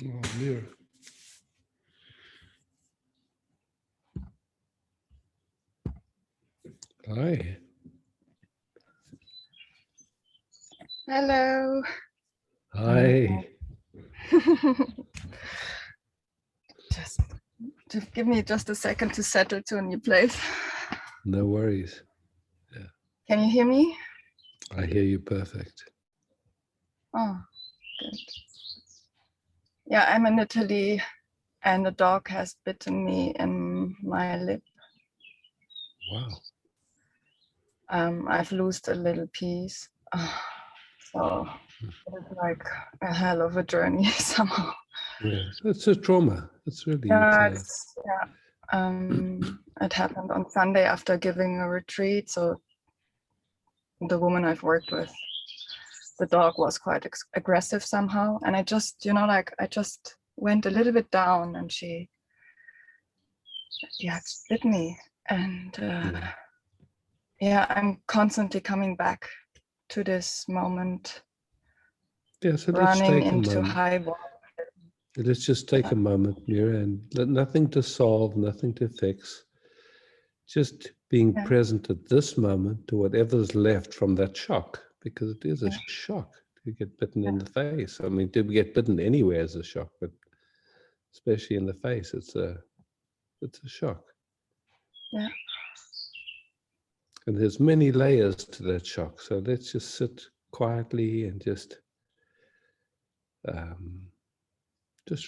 Oh, dear. Hi. Hello. Hi. Just give me just a second to settle to a new place. No worries. Yeah, Can you hear me? I hear you perfect. Oh, good. Yeah, I'm in Italy and a dog has bitten me in my lip. Wow. I've lost a little piece. So it's like a hell of a journey somehow. Yes, it's a trauma. It's really, Yeah, it happened on Sunday after giving a retreat. So the woman I've worked with, the dog was quite aggressive somehow. And I just, I just went a little bit down and she bit me. And I'm constantly coming back to this moment, yeah, so let's running take a into moment. high water. Let's just take a moment, Mira, and nothing to solve, nothing to fix. Just being present at this moment to whatever's left from that shock, because it is a shock to get bitten in the face. I mean, to get bitten anywhere is a shock, but especially in the face, it's a shock. Yeah. And there's many layers to that shock. So let's just sit quietly and just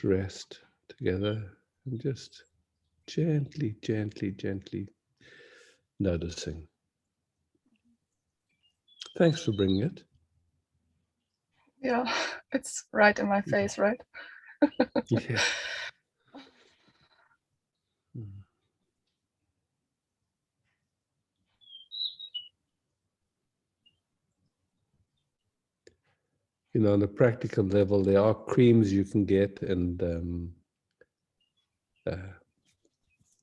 rest together and just gently, gently, gently noticing. Thanks for bringing it. Yeah, it's right in my face, right? Yeah. You know, on a practical level, there are creams you can get and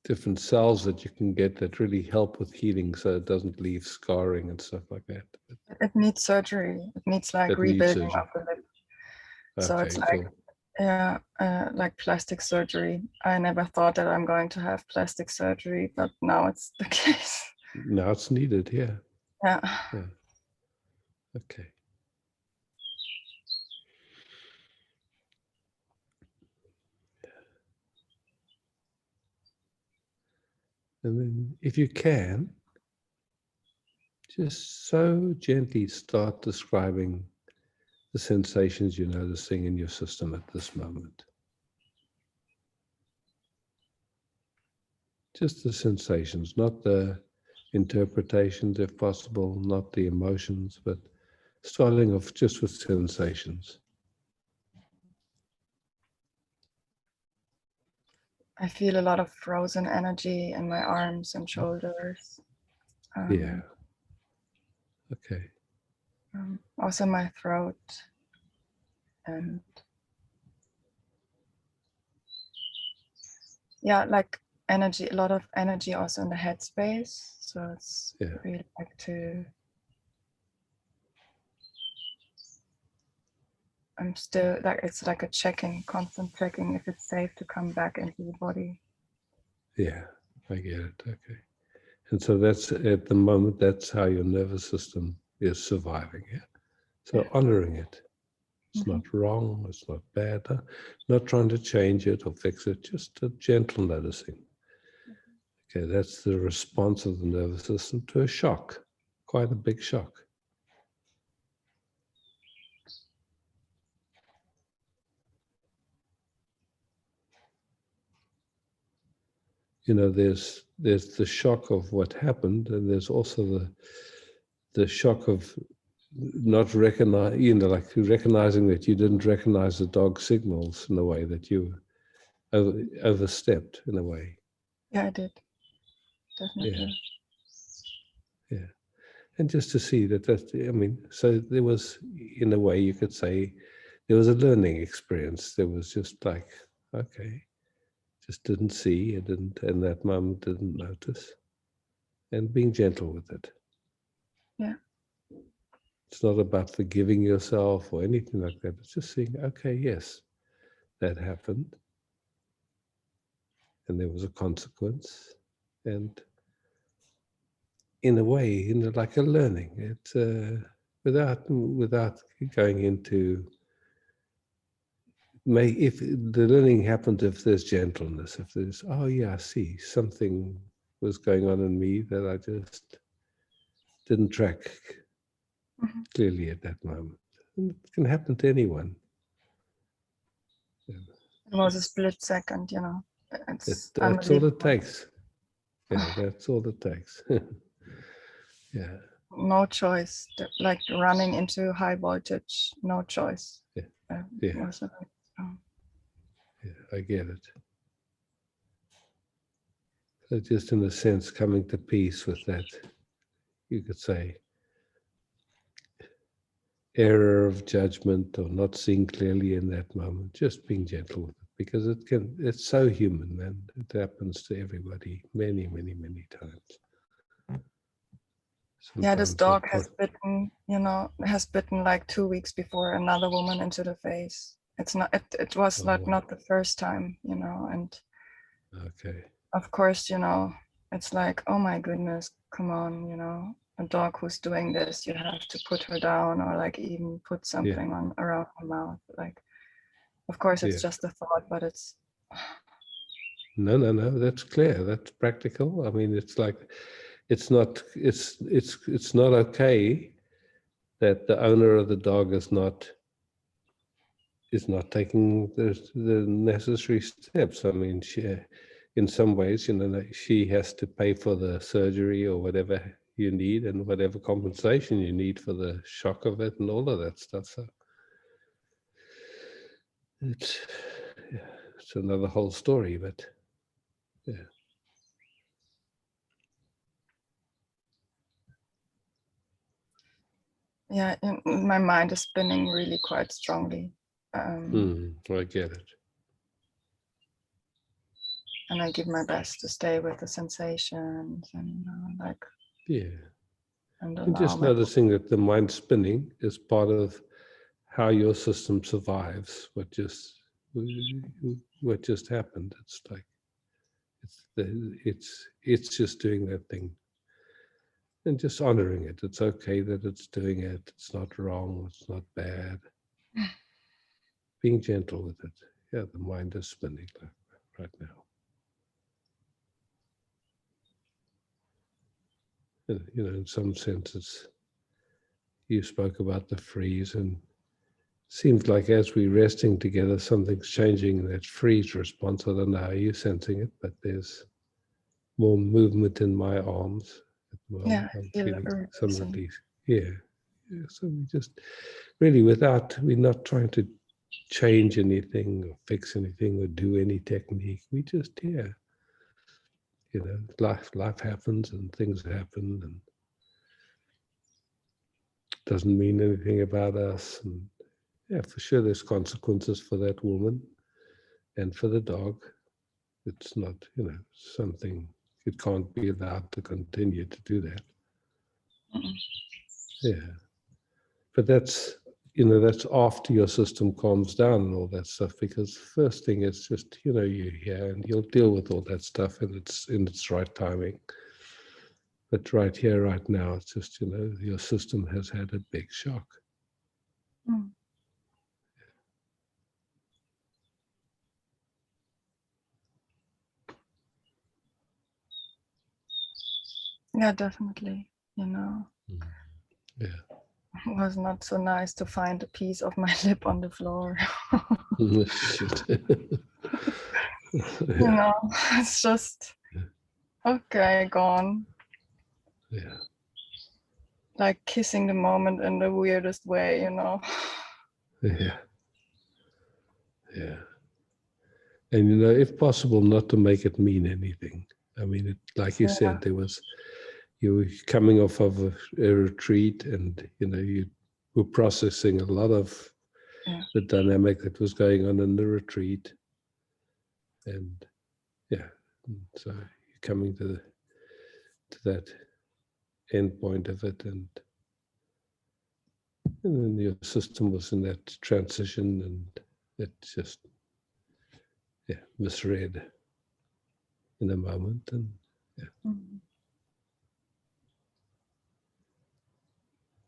different cells that you can get that really help with healing, so it doesn't leave scarring and stuff like that. But it needs surgery. It needs like rebuilding of the lip. So okay, it's like, cool. like plastic surgery. I never thought that I'm going to have plastic surgery, but now it's the case. Now it's needed, yeah. Yeah. Yeah. Okay. And then if you can, just so gently start describing the sensations you're noticing in your system at this moment. Just the sensations, not the interpretations if possible, not the emotions, but starting off just with sensations. I feel a lot of frozen energy in my arms and shoulders. Yeah. Okay. Also my throat. And yeah, like energy, a lot of energy also in the headspace. So it's really like I'm still like, it's like a checking, constant checking if it's safe to come back into the body. Yeah, I get it. Okay. And so that's at the moment, that's how your nervous system is surviving. Yeah. So honoring it. It's not wrong. It's not bad. Not trying to change it or fix it. Just a gentle noticing. Okay, that's the response of the nervous system to a shock. Quite a big shock. You know, there's the shock of what happened, and there's also the shock of not recognize, you know, like recognizing that you didn't recognize the dog signals in a way that you overstepped in a way. Yeah, I did. Definitely. Yeah. And just to see that, I mean, so there was, in a way, you could say, there was a learning experience. There was just like, okay, just didn't see, and didn't, in that moment, didn't notice, and being gentle with it. Yeah. It's not about forgiving yourself or anything like that. It's just saying, okay, yes, that happened, and there was a consequence, and in a way, like a learning. It's without going into. If the learning happens, if there's gentleness, if there's, oh yeah, I see something was going on in me that I just didn't track clearly at that moment. And it can happen to anyone. It was a split second, you know. It's That's all it unbelievable. takes. Yeah, that's all it takes. Yeah. No choice. Like running into high voltage, no choice. Yeah. Yeah, I get it. So just in a sense, coming to peace with that, you could say, error of judgment or not seeing clearly in that moment, just being gentle with it, because it's so human, man. It happens to everybody many, many, many times. Yeah, this Sometimes dog has bitten like 2 weeks before another woman into the face. It was not the first time, you know, and okay. of course, you know, it's like, oh my goodness, come on, you know, a dog who's doing this, you have to put her down or like even put something on around her mouth. Like, of course, it's just a thought, but it's no, that's clear, that's practical. I mean, it's like it's not okay that the owner of the dog is not taking the necessary steps. I mean, in some ways, you know, she has to pay for the surgery or whatever you need and whatever compensation you need for the shock of it and all of that stuff. So it's another whole story, but yeah. Yeah, my mind is spinning really quite strongly. I get it. And I give my best to stay with the sensations and like. Yeah. And just noticing that the mind spinning is part of how your system survives what just happened. It's like it's just doing that thing. And just honoring it. It's okay that it's doing it. It's not wrong. It's not bad. Being gentle with it. Yeah, the mind is spinning right now. And, you know, in some senses, you spoke about the freeze, and it seems like as we're resting together, something's changing in that freeze response. I don't know how you're sensing it, but there's more movement in my arms. Yeah, I'm feeling some release. Yeah. So we just really, we're not trying to change anything or fix anything or do any technique. We just, you know, life happens and things happen and doesn't mean anything about us. And yeah, for sure there's consequences for that woman and for the dog. It's not, you know, something, it can't be allowed to continue to do that. Yeah. But that's, you know, that's after your system calms down and all that stuff, because first thing is just, you know, you're here and you'll deal with all that stuff and it's in its right timing. But right here, right now, it's just, you know, your system has had a big shock. Yeah, definitely, you know. Yeah. It was not so nice to find a piece of my lip on the floor. Shit. You know, it's just, okay, gone. Yeah. Like kissing the moment in the weirdest way, you know. Yeah. Yeah. And, you know, if possible, not to make it mean anything. I mean, like you said, you were coming off of a retreat and, you know, you were processing a lot of the dynamic that was going on in the retreat. And so you're coming to that end point of it, and then your system was in that transition, and it just misread in a moment, and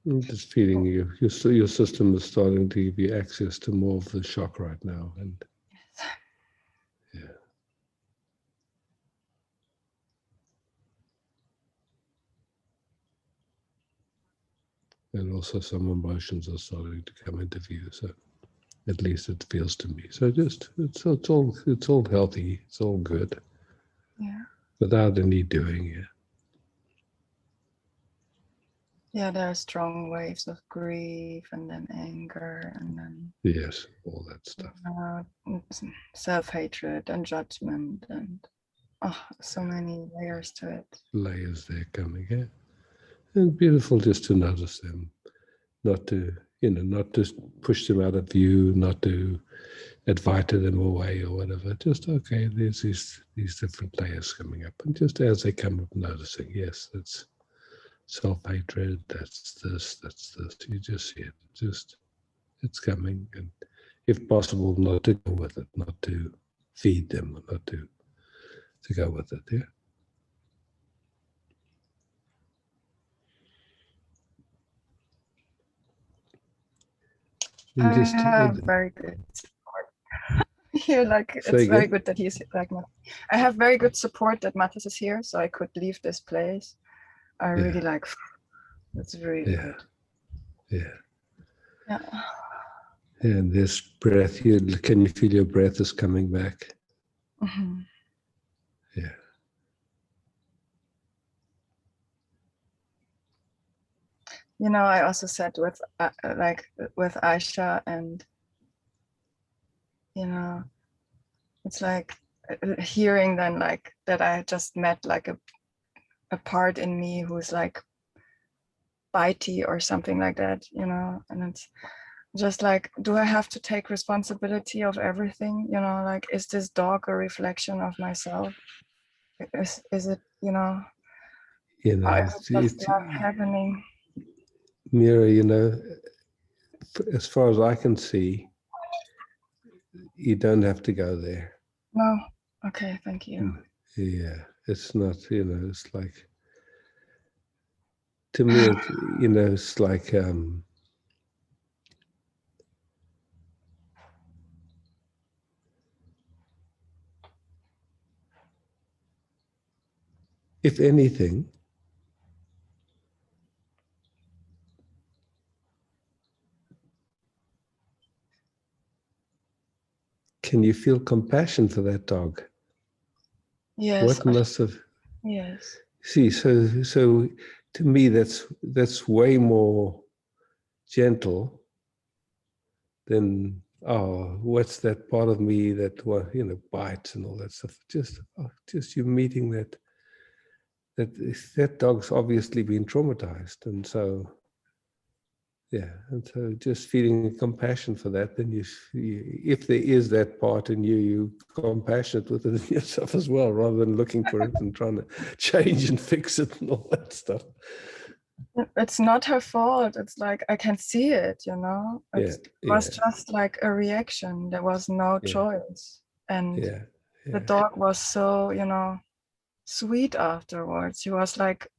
I'm just feeling your system is starting to give you access to more of the shock right now, and and also some emotions are starting to come into view. So at least it feels to me. So just it's all healthy. It's all good. Yeah. Without any doing it. Yeah, there are strong waves of grief and then anger and then Yes, all that stuff. Self-hatred and judgment and so many layers to it. Layers there coming, yeah. And beautiful just to notice them, not to push them out of view, not to advise them away or whatever. Just okay, there's these different layers coming up, and just as they come up, noticing, yes, that's self-hatred, that's this. You just see it, just it's coming, and if possible, not to go with it, not to feed them, not to go with it. Yeah. And I have very good support here. Like it's very good that he's like. I have very good support that Mathis is here, so I could leave this place. I really like. That's really good. Yeah. Yeah. And this breath, can you feel your breath is coming back? Mm-hmm. Yeah. You know, I also said with with Aisha, and you know, it's like hearing then like that I just met like a part in me who's like bitey or something like that, you know, and it's just like, do I have to take responsibility of everything? You know, like, is this dog a reflection of myself? Is it, you know, is it just not happening? Mira, you know, as far as I can see, you don't have to go there. No. Okay, thank you. Yeah, it's not, you know, it's like, to me, it, you know, it's like, if anything, can you feel compassion for that dog? Yes. What must have? Yes. See, so to me, that's way more gentle than, oh, what's that part of me that, well, you know, bites and all that stuff. Just you meeting that dog's obviously been traumatized, and so and so just feeling compassion for that. Then you if there is that part in you, you compassionate with it in yourself as well, rather than looking for it and trying to change and fix it and all that stuff. It's not her fault. It's like I can see it, you know. It was just like a reaction. There was no choice, and the dog was so, you know, sweet afterwards. She was like,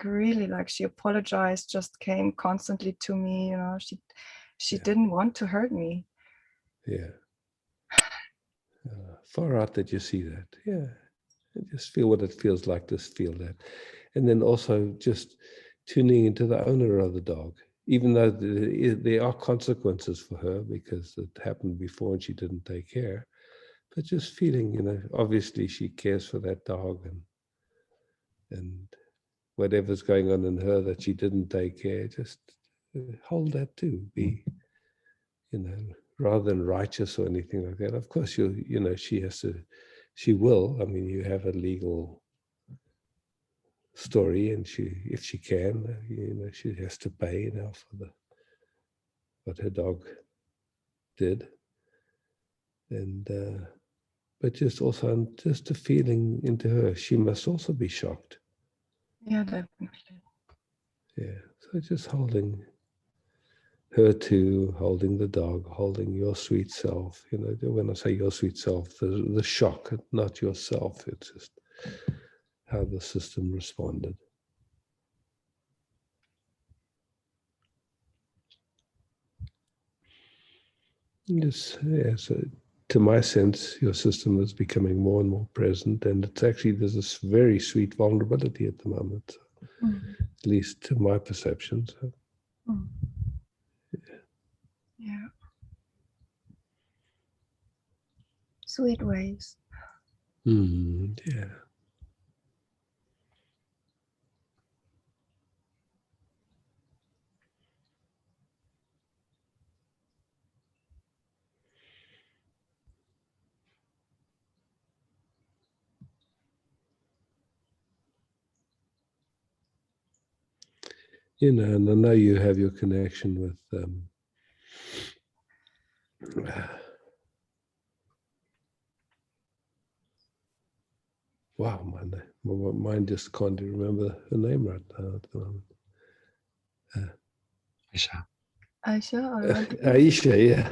really, like she apologized. Just came constantly to me, you know. She didn't want to hurt me. Yeah. Far out that you see that. Yeah. And just feel what it feels like to feel that. And then also just tuning into the owner of the dog, even though there are consequences for her because it happened before and she didn't take care. But just feeling, you know, obviously she cares for that dog, and whatever's going on in her that she didn't take care, just hold that too. Be, you know, rather than righteous or anything like that. Of course, you know, she will. I mean, you have a legal story, and if she can, you know, she has to pay now for what her dog did, and but just also just a feeling into her, she must also be shocked. Yeah, definitely. Yeah, so just holding her too, holding the dog, holding your sweet self. You know, when I say your sweet self, the shock, not yourself. It's just how the system responded. Yes, yes. To my sense, your system is becoming more and more present, and it's actually, there's this very sweet vulnerability at the moment, at least to my perception. So. Yeah. Sweet waves. Yeah. You know, and I know you have your connection with wow, my mind just can't remember her name right now at the moment. Aisha. Aisha already. Aisha, yeah.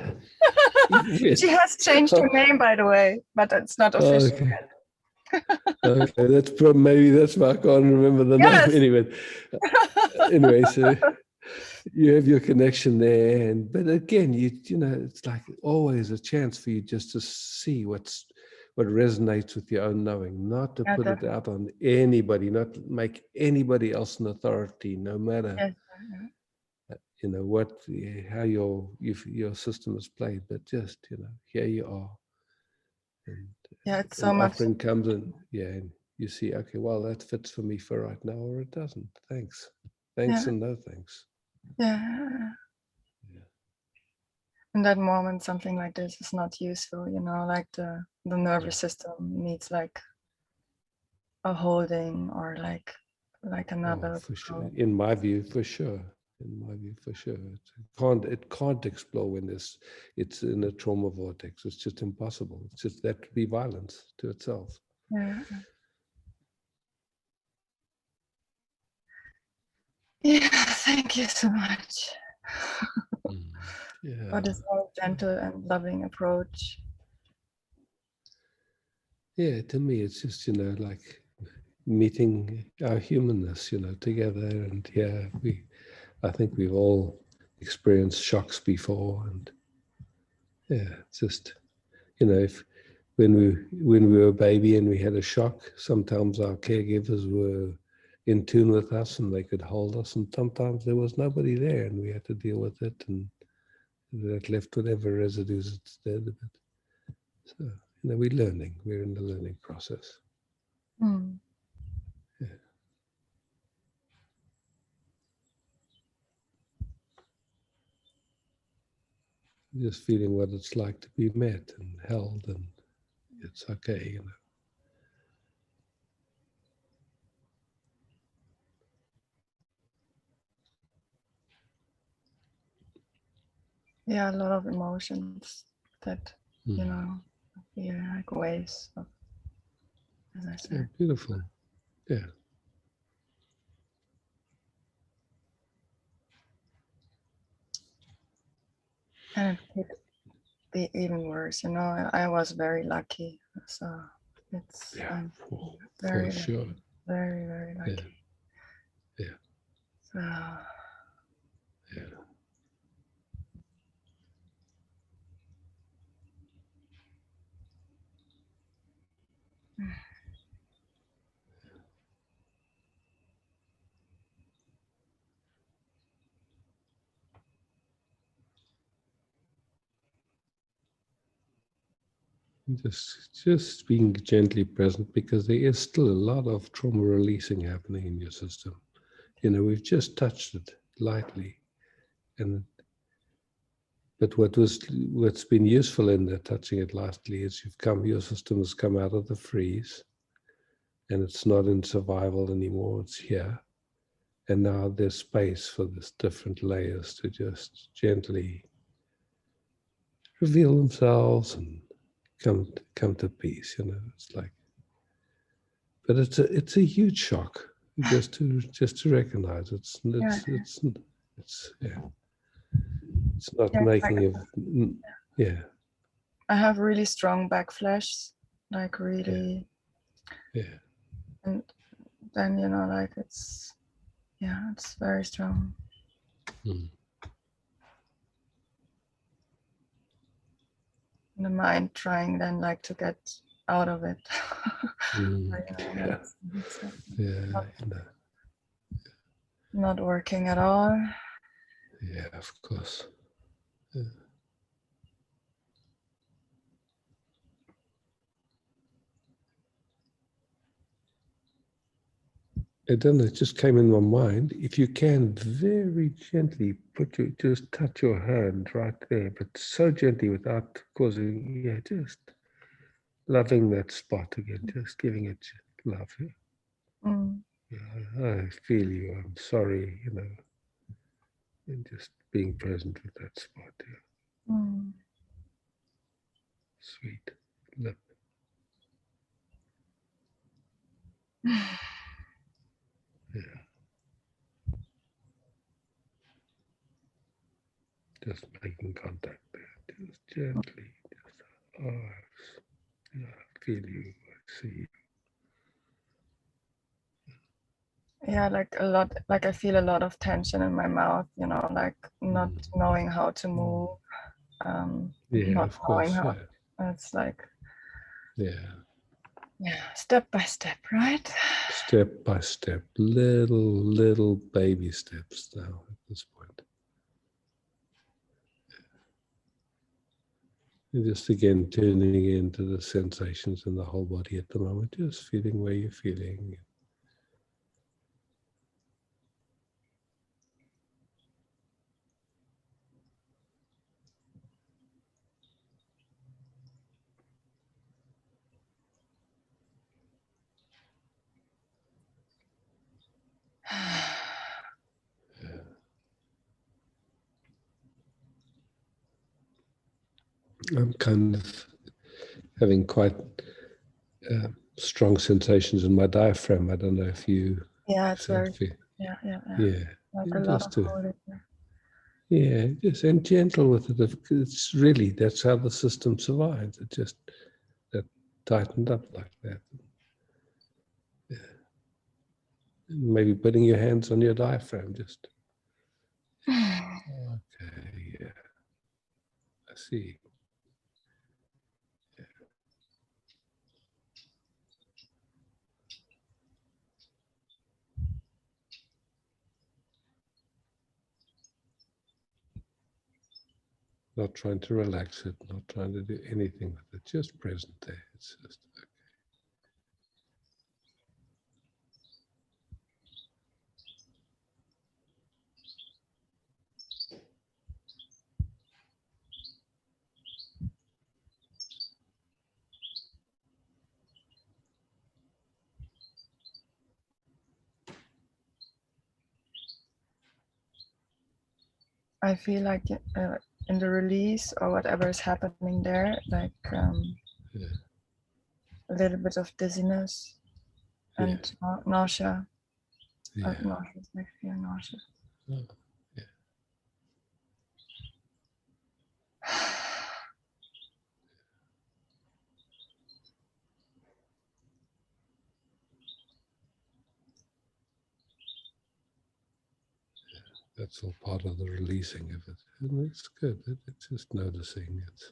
She has changed her name, by the way, but it's not official Okay. yet. Okay, that's maybe that's why I can't remember the Yes. name. Anyway, so you have your connection there, but again, you know, it's like always a chance for you just to see what resonates with your own knowing, not to put it out on anybody, not make anybody else an authority, no matter. Yes. You know what, how your system is played, but just, you know, here you are. And yeah, it's so an much. offering comes in, and you see, okay, well, that fits for me for right now, or it doesn't. Thanks, and no thanks. Yeah. In that moment, something like this is not useful. You know, like the nervous system needs like a holding or like another. For sure. In my view, for sure. It can't explode when it's in a trauma vortex. It's just impossible. It's just that would be violence to itself. Yeah. Yeah, thank you so much for this very gentle and loving approach. Yeah, to me, it's just, you know, like meeting our humanness, you know, together. And I think we've all experienced shocks before. And it's just, you know, when we were a baby and we had a shock, sometimes our caregivers were in tune with us and they could hold us, and sometimes there was nobody there and we had to deal with it, and that left whatever residues it's there. So, you know, we're in the learning process. Just feeling what it's like to be met and held, and it's okay, you know. Yeah, a lot of emotions that, you know, like waves of, as I said. Yeah, beautiful. Yeah. And it could be even worse, you know. I was very lucky, so it's very, for sure. very, very lucky. Yeah. So just being gently present, because there is still a lot of trauma releasing happening in your system. You know, we've just touched it lightly, but what's been useful in that touching it lightly is your system has come out of the freeze, and it's not in survival anymore. It's here, and now there's space for this different layers to just gently reveal themselves and come to peace. You know, it's like, but it's a huge shock just to recognize it's It's not Yeah, making a, yeah, I have really strong backflashes, like really, yeah. and then like it's very strong. Mm. And the mind trying then like to get out of it. Yeah, It's yeah, not working at all. yeah, of course. Yeah. I don't know, it just came in my mind. If you can very gently just touch your hand right there, but so gently without causing, just loving that spot again, just giving it love. Mm. I feel you, I'm sorry, and just being present with that spot. Yeah. Mm. Sweet lip. Yeah. Just making contact there, just gently. Just, I feel you, I see you. Yeah, like a lot, like I feel a lot of tension in my mouth, like not knowing how to move, Yeah, not of knowing course. how. Yeah. It's like, Yeah. step by step, right? Step by step, little baby steps now at this point. And just again tuning into the sensations in the whole body at the moment, just feeling where you're feeling. I'm kind of having quite strong sensations in my diaphragm. I don't know if you Yeah, it's very, feel. yeah. Yeah, Like a lot just of to, holding there. yeah, just and gentle with it. It's really, that's how the system survives. It just that tightened up like that. Yeah. And maybe putting your hands on your diaphragm, just okay. Yeah, I see. Not trying to relax it, not trying to do anything with it, just present there. It's just okay. I feel like in the release or whatever is happening there, like Yeah. a little bit of dizziness and nausea. Yeah. Nausea, I feel nausea. Oh, yeah. That's all part of the releasing of it. And it's good. It's just noticing it.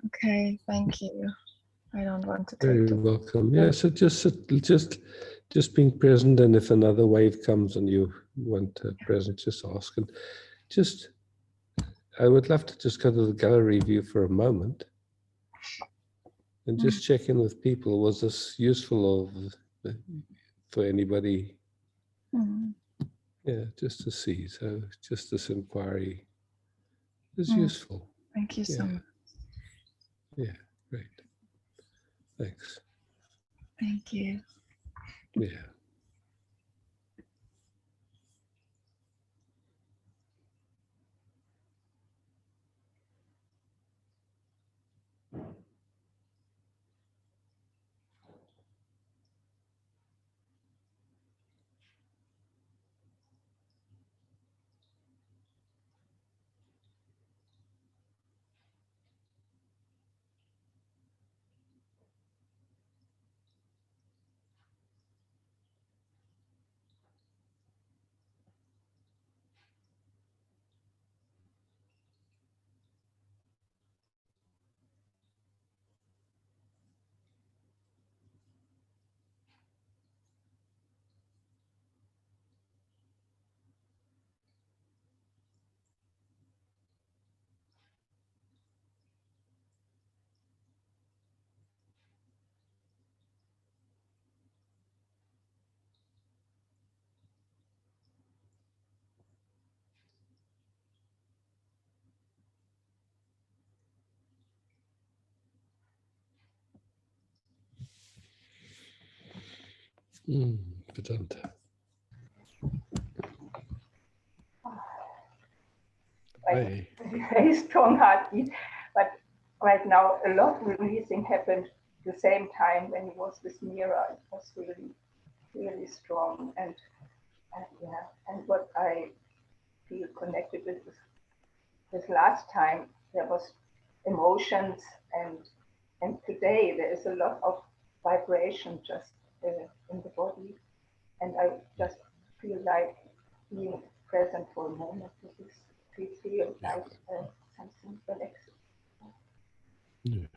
Okay, thank you. I don't want to take Very too. welcome. Yeah, so just being present, and if another wave comes and you want present, just ask. And just, I would love to just go to the gallery view for a moment and just check in with people. Was this useful for anybody? Mm. Yeah, just to see. So just this inquiry is useful. Thank you so Yeah. much. Yeah, great. Thanks. Thank you. Yeah. Verdammt. Hi. Very strong heartbeat, but right now a lot releasing happened at the same time when he was with Mira. It was really, really strong, and yeah, and what I feel connected with this last time, there was emotions, and today there is a lot of vibration just in the body, and I just feel like being present for a moment with this. Feel like something relaxing. Yeah.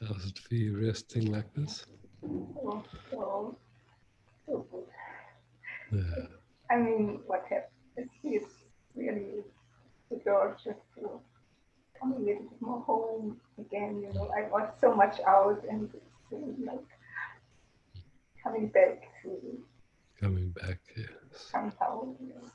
How's it for you resting like this? Oh, so good. Yeah. I mean, what happened? door just to come a little bit more home again. You know, I was so much out, and it's like coming back to Coming back, yes. somehow. You know.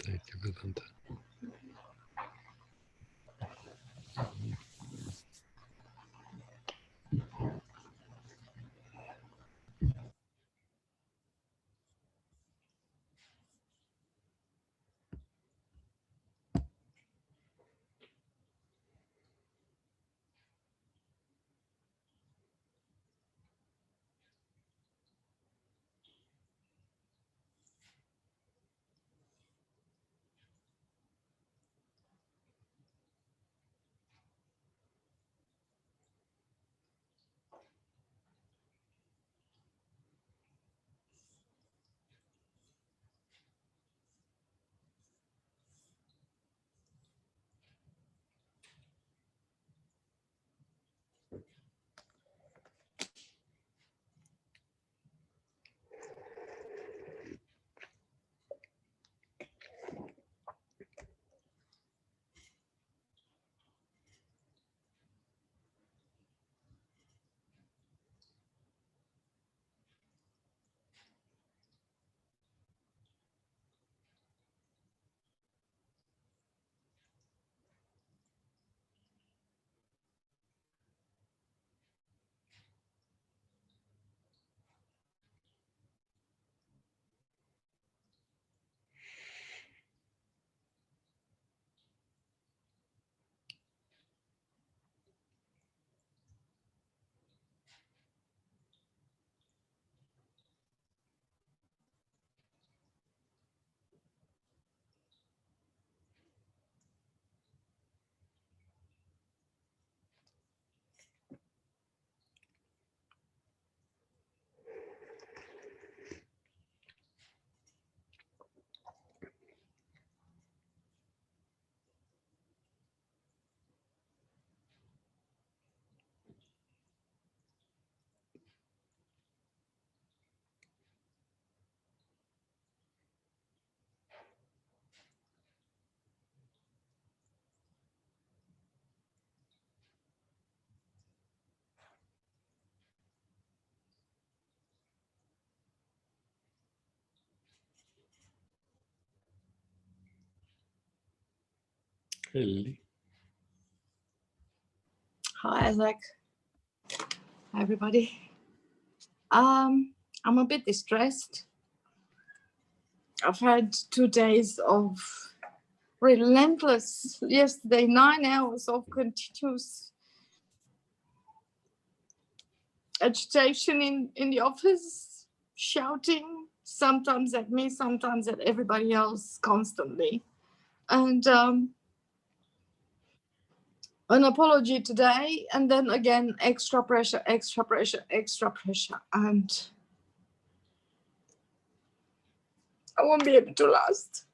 Thank you, Vedanta. Really? Hi, Isaac. Hi, everybody. I'm a bit distressed. I've had 2 days of relentless, yesterday, 9 hours of continuous agitation in the office, shouting, sometimes at me, sometimes at everybody else, constantly. And an apology today, and then again, extra pressure, extra pressure, extra pressure. And I won't be able to last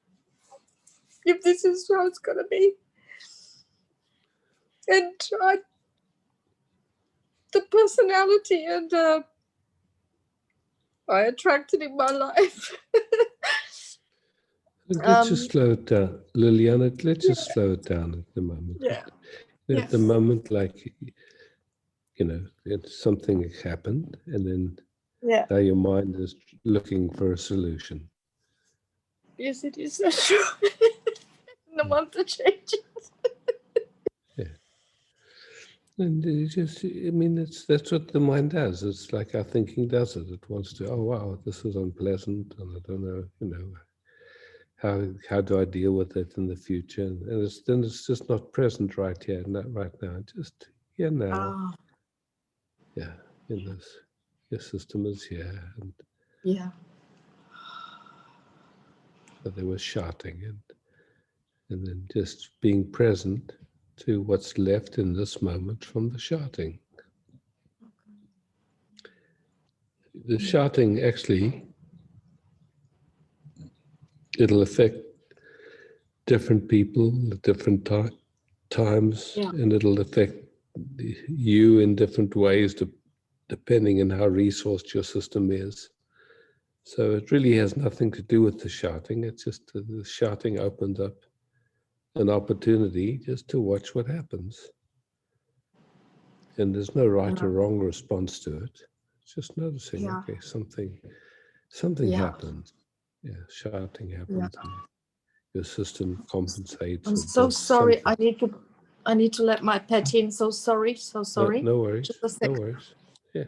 if this is how it's gonna be. And the personality and I attracted in my life. Let's just slow it down, Liliana. Let's just slow it down at the moment. Yeah. At the moment, like, you know, it's something happened, and then now your mind is looking for a solution. Yes, it is so true. No want to change it. Yeah. And it just, I mean, that's what the mind does. It's like our thinking does it. It wants to, oh wow, this is unpleasant, and I don't know, you know, how do I deal with it in the future? And then it's just not present right here, not right now. Just here now. Yeah, in this, your system is here, and Yeah. so there was shouting, and then just being present to what's left in this moment from the shouting. The shouting actually, it'll affect different people at different times, and it'll affect you in different ways depending on how resourced your system is. So it really has nothing to do with the shouting. It's just the shouting opens up an opportunity just to watch what happens. And there's no right or wrong response to it. It's just noticing, okay, something happens. Yeah, shouting happens. And your system compensates. I'm so sorry. Something. I need to let my pet in. So sorry. No worries. Just a second. No worries. Yeah.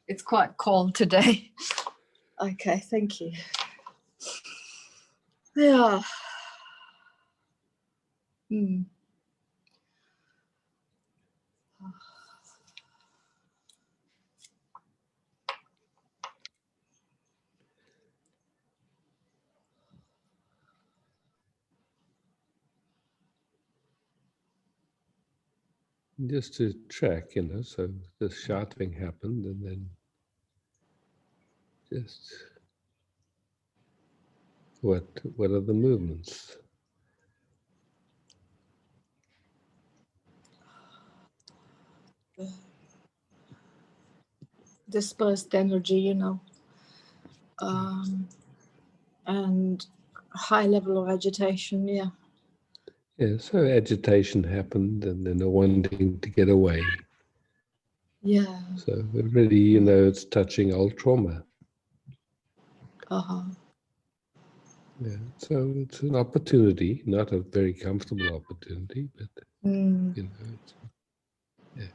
It's quite cold today. Okay, thank you. Yeah. Just to track, you know, so the shouting happened, and then just what are the movements? Dispersed energy, you know, and high level of agitation. Yeah. Yeah, so agitation happened, and then a wanting to get away. Yeah. So really, you know, it's touching old trauma. Yeah, so it's an opportunity, not a very comfortable opportunity, but you know, it's, yeah.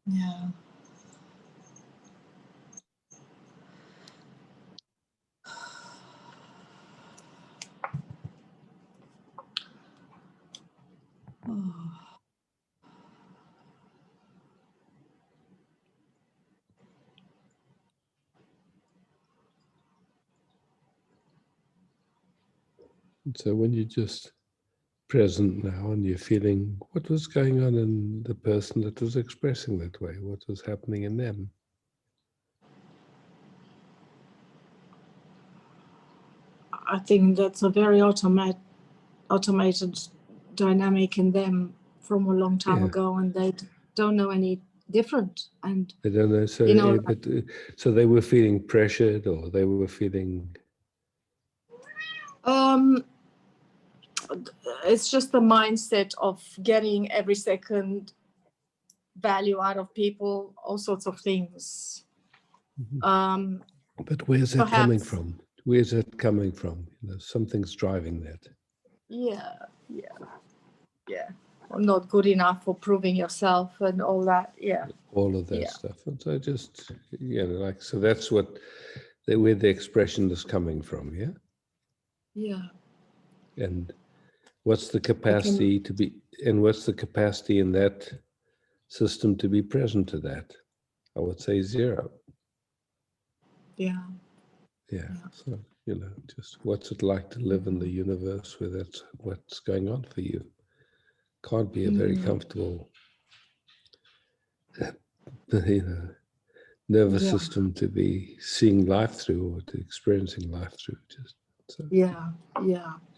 Yeah. And so when you're just present now and you're feeling what was going on in the person that was expressing that way, what was happening in them. I think that's a very automated dynamic in them from a long time ago, and they don't know any different. And I don't know. So, you know, but so they were feeling pressured, or they were feeling. it's just the mindset of getting every second value out of people, all sorts of things. But where's that coming Perhaps. from? Where's that coming from? You know, something's driving that. Yeah. I'm not good enough for proving yourself and all that. Yeah. All of that Yeah. stuff. And so just, like, so that's where the expression is coming from, yeah? Yeah. And what's the capacity what's the capacity in that system to be present to that? I would say 0. Yeah. Yeah. So, just what's it like to live in the universe where that's what's going on for you? Can't be a very comfortable, nervous system to be seeing life through or to experiencing life through. Just so. Yeah.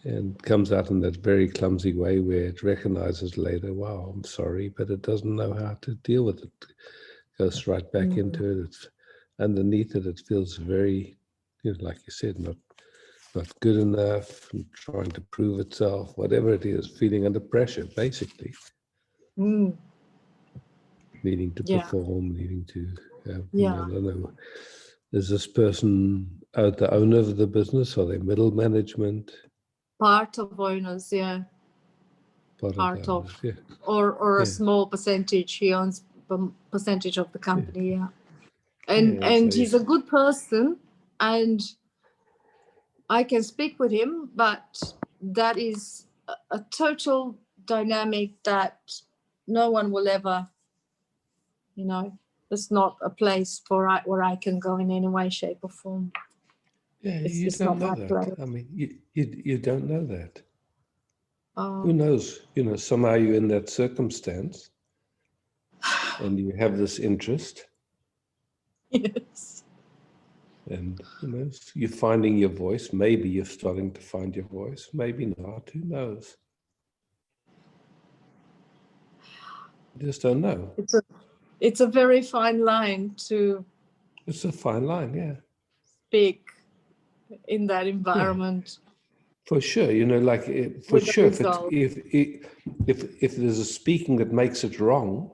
And comes out in that very clumsy way where it recognizes later, wow, I'm sorry, but it doesn't know how to deal with it. Goes right back into it. It's underneath it. It feels very, like you said, not good enough, and trying to prove itself, whatever it is, feeling under pressure, basically. Needing to perform, needing to have, I don't know, is this person the owner of the business, or they middle management? Part of owners, yeah. Part of, yeah. or a small percentage. He owns a percentage of the company, and he's a good person, and I can speak with him, but that is a total dynamic that no one will ever, it's not a place where I can go in any way, shape, or form. Yeah, It's you don't know that that. place. I mean, you don't know that. Oh. Who knows? Somehow you're in that circumstance and you have this interest. Yes. And, you're finding your voice. Maybe you're starting to find your voice. Maybe not. Who knows? You just don't know. It's a very fine line to It's a fine line, yeah. speak in that environment. Yeah. For sure, for sure, if there's a speaking that makes it wrong,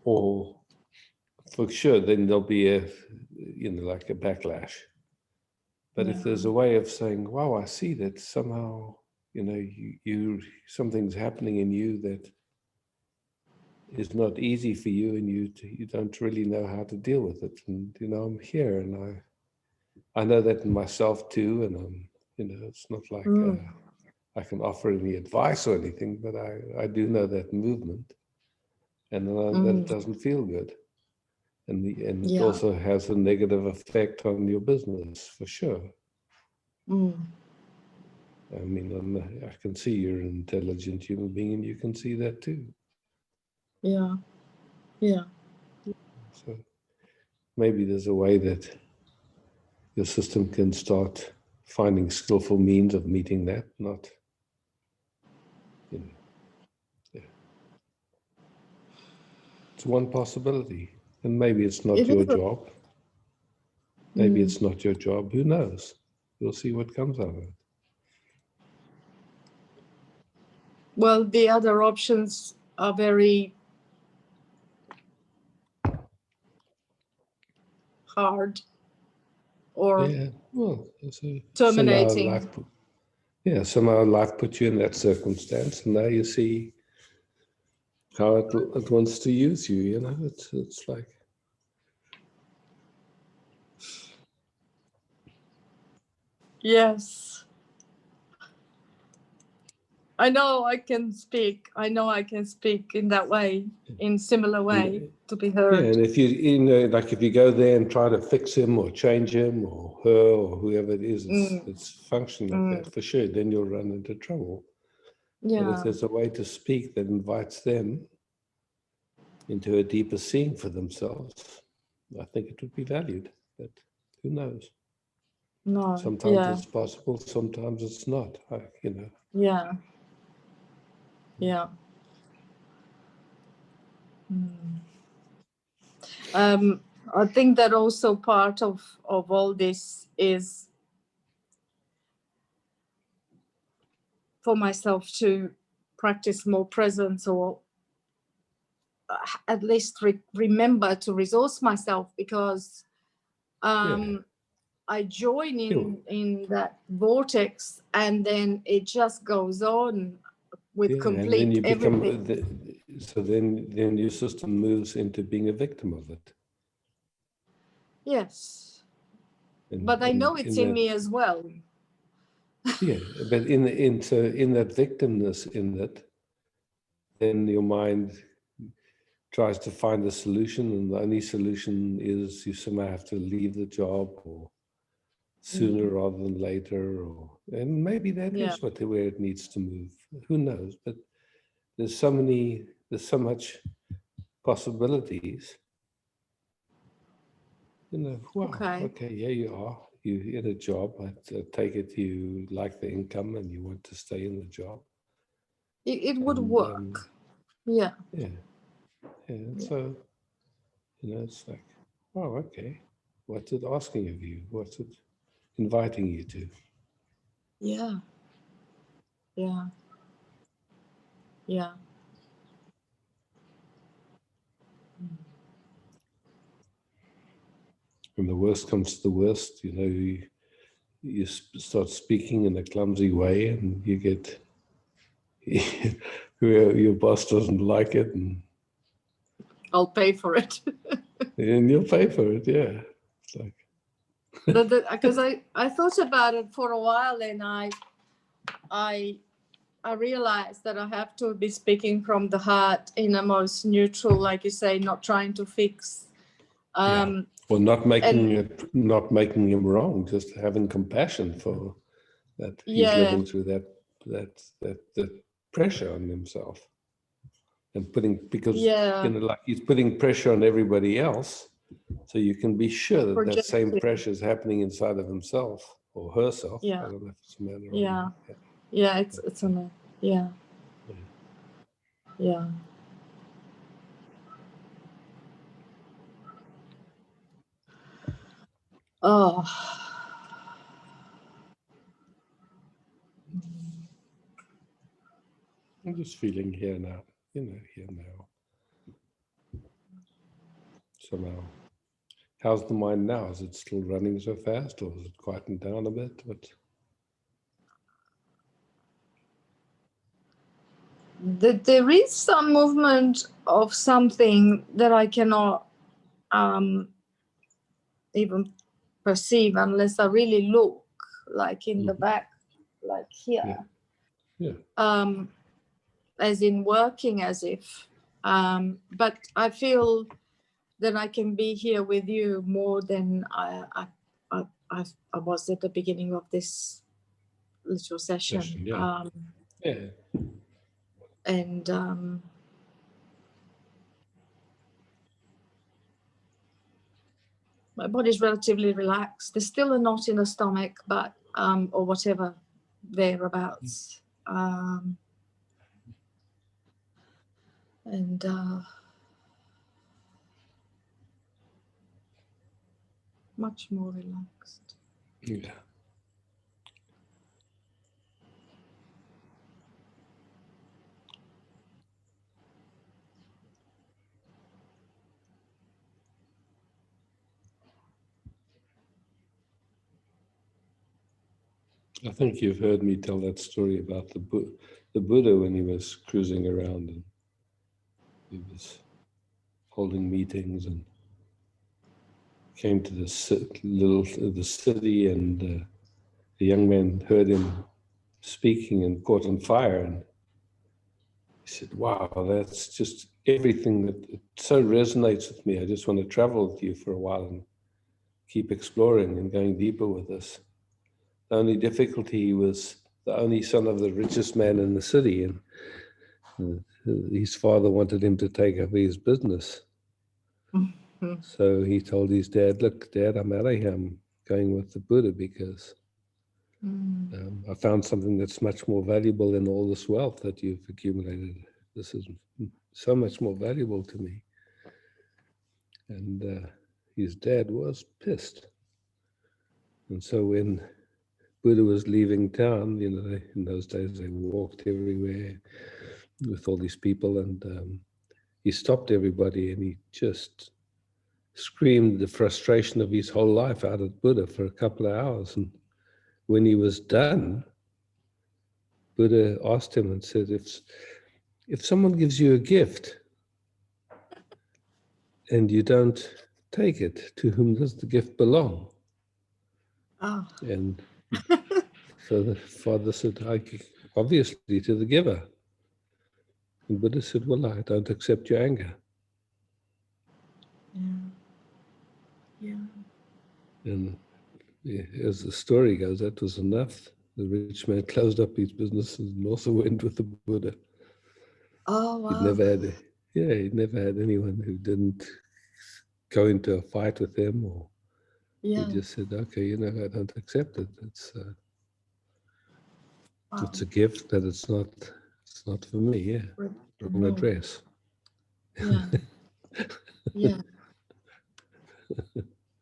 or for sure, then there'll be a backlash. But if there's a way of saying, "Wow, I see that somehow, you something's happening in you that is not easy for you, and you don't really know how to deal with it, and I'm here, and I know that in myself too, and I'm, it's not like." I can offer any advice or anything, but I do know that movement, and that it doesn't feel good, and it also has a negative effect on your business, for sure. I mean, I can see you're an intelligent human being, and you can see that too. Yeah. So maybe there's a way that your system can start finding skillful means of meeting that, not, It's one possibility. And maybe it's not your job. Maybe it's not your job. Who knows? We'll see what comes out of it. Well, the other options are very hard or terminating. Somehow life put you in that circumstance, and now you see how it wants to use you. It's like. Yes. I know I can speak in that way, in similar way, to be heard. Yeah, and if if you go there and try to fix him or change him or her or whoever it is, it's functioning like that, for sure, then you'll run into trouble. Yeah. But if there's a way to speak that invites them into a deeper seeing for themselves, I think it would be valued. But who knows? No. Sometimes it's possible, sometimes it's not. Yeah. I think that also part of all this is for myself to practice more presence, or at least remember to resource myself, because I join in that vortex, and then it just goes on with complete and then you everything. So then your system moves into being a victim of it. Yes, but I know it's in me as well. Yeah, but in that victimness in it, then your mind tries to find a solution, and the only solution is you somehow have to leave the job, or sooner rather than later, and maybe that is where it needs to move. Who knows? But there's so much possibilities. Wow, okay, yeah, you are. You're in a job. I take it you like the income and you want to stay in the job. It would work. Yeah. So, it's like, oh, okay. What's it asking of you? What's it inviting you to? Yeah. When the worst comes to the worst, you start speaking in a clumsy way, and you get your boss doesn't like it, and I'll pay for it. and you'll pay for it. Yeah, it's like, because I thought about it for a while, and I realized that I have to be speaking from the heart in a most neutral, like you say, not trying to fix. Well, not making him wrong, just having compassion for that he's living through that pressure on himself, and like he's putting pressure on everybody else, so you can be sure that same pressure is happening inside of himself or herself. I don't know if it's a man or a woman. It's a man. Yeah. Oh. I'm just feeling here now, here now. Somehow. How's the mind now? Is it still running so fast, or is it quietened down a bit? There is some movement of something that I cannot even perceive unless I really look, like in the back, like here. As in working as if. But I feel that I can be here with you more than I was at the beginning of this little session. And my body's relatively relaxed. There's still a knot in the stomach, but or whatever, thereabouts. And much more relaxed. Yeah. I think you've heard me tell that story about the Buddha when he was cruising around, and he was holding meetings, and came to the city, and a young man heard him speaking and caught on fire, and he said, "Wow, that's just everything that it so resonates with me. I just want to travel with you for a while and keep exploring and going deeper with this." The only difficulty, he was the only son of the richest man in the city, and his father wanted him to take over his business. So he told his dad, "Look, Dad, I'm out of here. I'm going with the Buddha because I found something that's much more valuable than all this wealth that you've accumulated. This is so much more valuable to me. And his dad was pissed. And so when Buddha was leaving town, you know, in those days they walked everywhere with all these people, and he stopped everybody and he just screamed the frustration of his whole life out at Buddha for a couple of hours. And when he was done, Buddha asked him and said, if someone gives you a gift and you don't take it, to whom does the gift belong? Oh. And so the father said, obviously to the giver. And Buddha said, well, I don't accept your anger. Yeah. And as the story goes, that was enough. The rich man closed up his business and also went with the Buddha. Oh, wow. He'd never had anyone who didn't go into a fight with him, or he just said, okay, you know, I don't accept it. It's a gift, but it's not for me. Yeah, wrong address. Yeah. Yeah.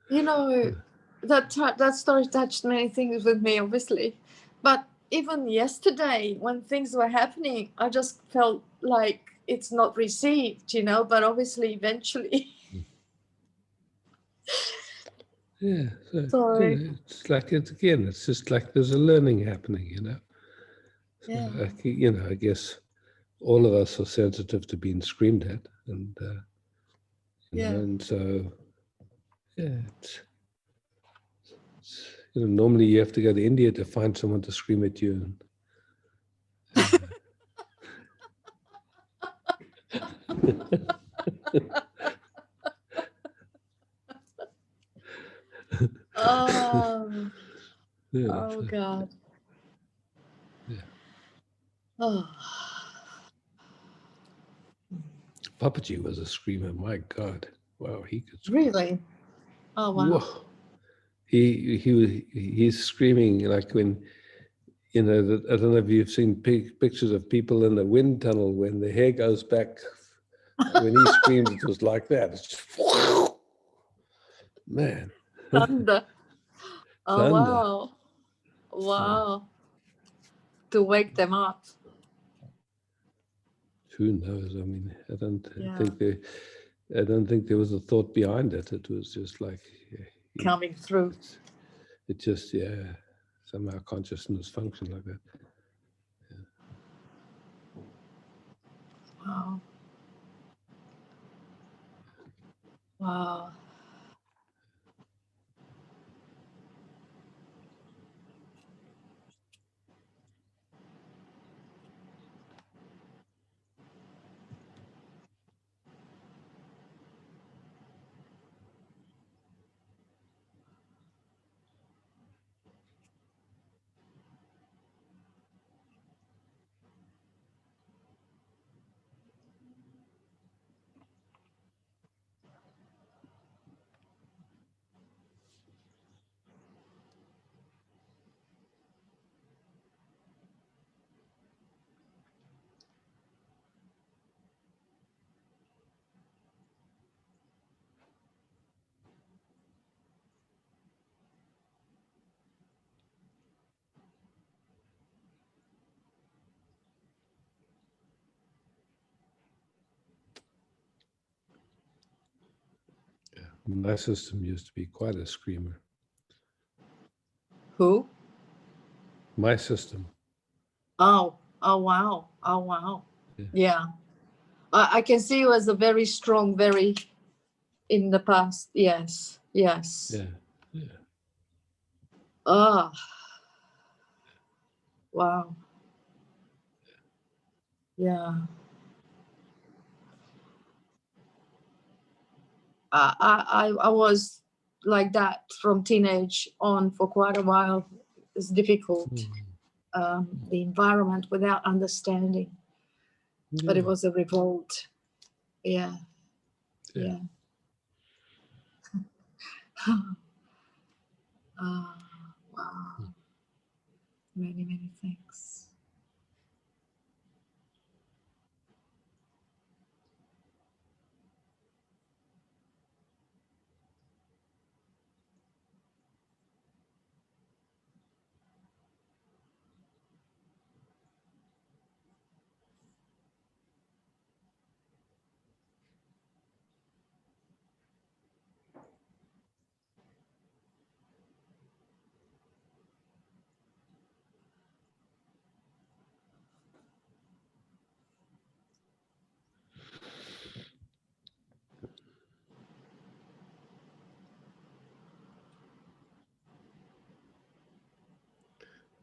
You know, that story touched many things with me, obviously. But even yesterday, when things were happening, I just felt like it's not received, you know, but obviously eventually. Yeah, so, Sorry. you know, it's like, it's just like there's a learning happening, you know. So, Yeah. you know, I guess all of us are sensitive to being screamed at, and you know, and so yeah, you know, normally you have to go to India to find someone to scream at you. Oh, Yeah, oh God. Yeah. Oh. Papaji was a screamer. My God, wow, he could scream. Really? Oh, wow. Whoa. He's screaming like when, you know, I don't know if you've seen pictures of people in the wind tunnel when the hair goes back. When he screamed, it was like that. It's just, man. Thunder. Oh, Thunder. wow. Wow. To wake them up. Who knows? I mean, I don't Yeah. think there was a thought behind it. It was just like Coming through. It just, somehow consciousness functioned like that. Wow. Wow. Yeah. My system used to be quite a screamer. Who? My system. Oh, oh, wow. Oh, wow. Yeah. I can see you as a very strong, very in the past. Yes. Yes. Yeah. Yeah. Oh, wow. Yeah. I was like that from teenage on for quite a while. It's difficult. The environment without understanding. But it was a revolt. Yeah. Yeah. Wow. Many, many thanks.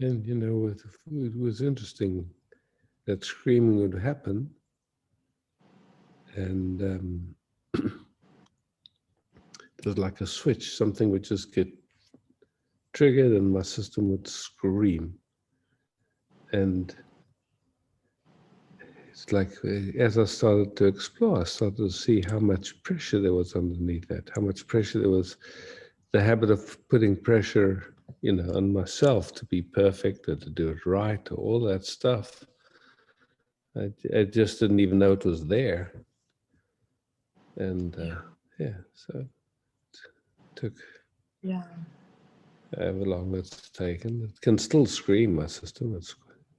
And it was interesting that screaming would happen, and it was like a switch. Something would just get triggered, and my system would scream. And it's like, as I started to explore, I started to see how much pressure there was underneath that, how much pressure there was, the habit of putting pressure, on myself to be perfect or to do it right or all that stuff. I just didn't even know it was there. And so it took however long it's taken. It can still scream, my system,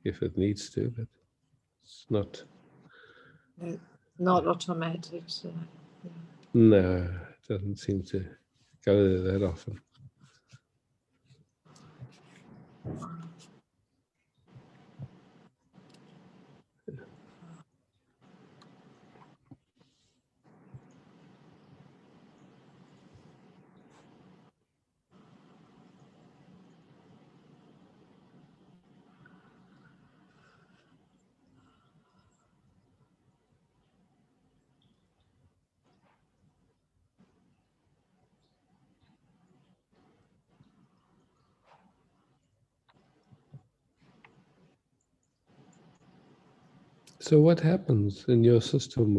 if it needs to, but it's not automatic. So, yeah. No, it doesn't seem to go there that often. So what happens in your system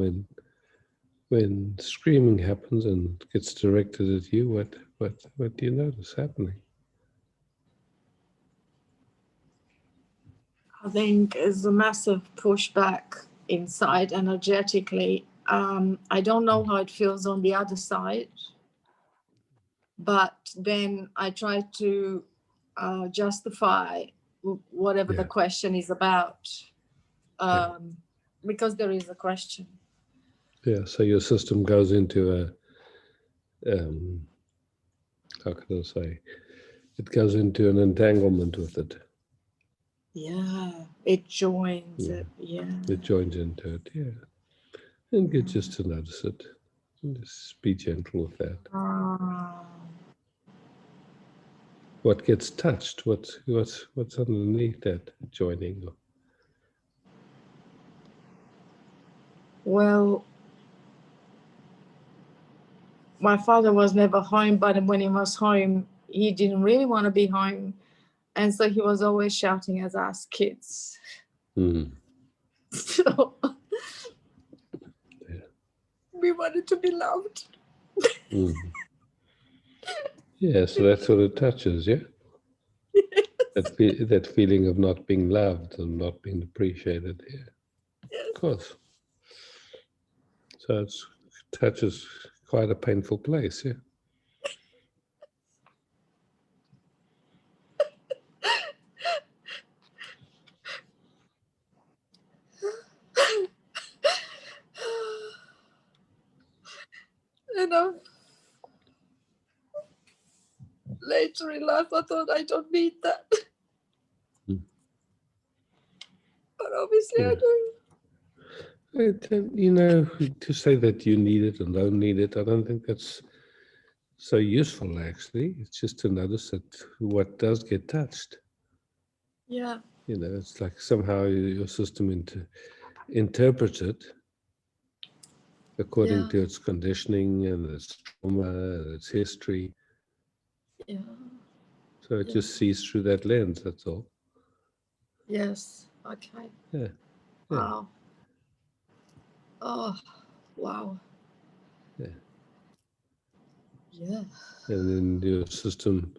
when screaming happens and gets directed at you? What do you notice happening? I think is a massive pushback inside energetically. I don't know how it feels on the other side, but then I try to justify whatever the question is about, because there is a question. Yeah, so your system goes into how can I say, it goes into an entanglement with it. Yeah, it joins it. Yeah, it joins into it. Yeah, and get just to notice it. And just be gentle with that. What gets touched? What's underneath that joining? Well, my father was never home, but when he was home, he didn't really want to be home. And so he was always shouting at us kids. So we wanted to be loved. Yeah, so that's what it touches, yeah? Yes. That feeling of not being loved and not being appreciated, yeah. Yes. Of course. So it touches quite a painful place, yeah. Later in life, I thought I don't need that. But obviously I do. To say that you need it and don't need it, I don't think that's so useful, actually. It's just to notice that what does get touched. Yeah. It's like somehow your system interprets it according to its conditioning and its trauma and its history. Yeah. So it just sees through that lens, that's all. Yes. Okay. Yeah. Wow. Oh, wow. Yeah. Yeah. And then your system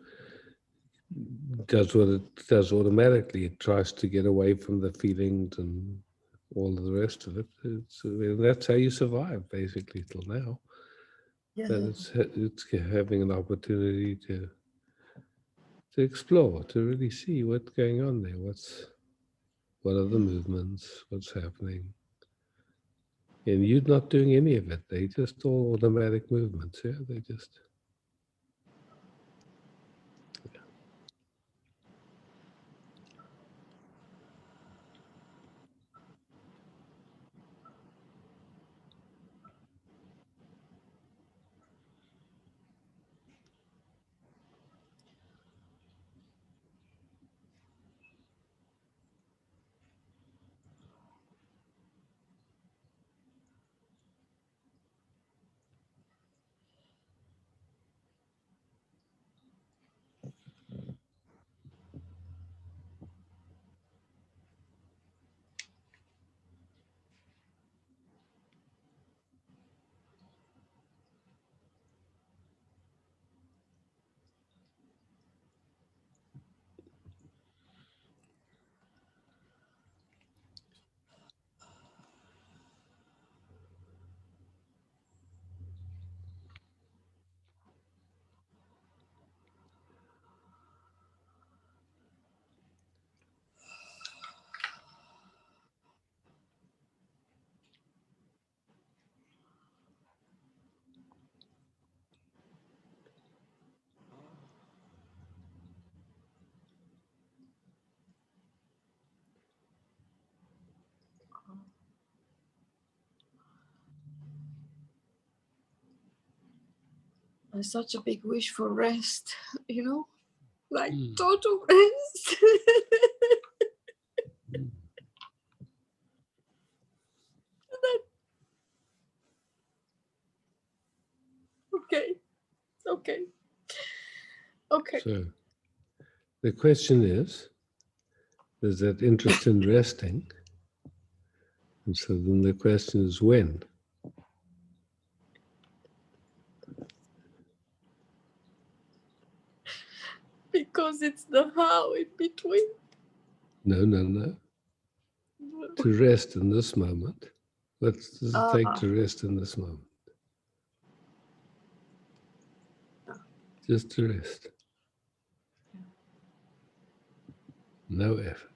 does what it does automatically. It tries to get away from the feelings and all of the rest of it. That's how you survive, basically, till now. Yeah. But it's having an opportunity to explore, to really see what's going on there. What are the movements? What's happening? And you're not doing any of it. They just all automatic movements. Yeah, they just. there's such a big wish for rest, you know, like Mm. total rest. Mm. Okay. So the question is, there's that interest in resting. And so then the question is when? Because it's the how in between. No. To rest in this moment. What does it take to rest in this moment? Just to rest. No effort.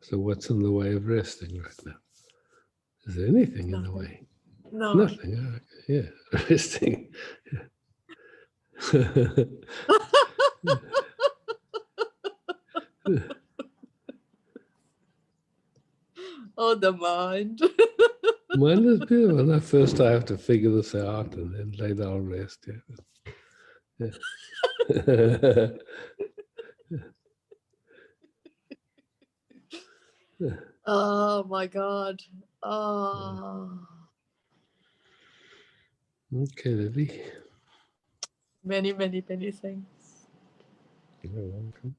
So what's in the way of resting right now? Is there anything in the way? No. Nothing. Okay. Yeah, resting. Oh, the mind. Mine is beautiful. Now, first I have to figure this out and then later I'll rest. Yeah. Oh my God. Oh. Okay, Lily. Many thanks. You're welcome.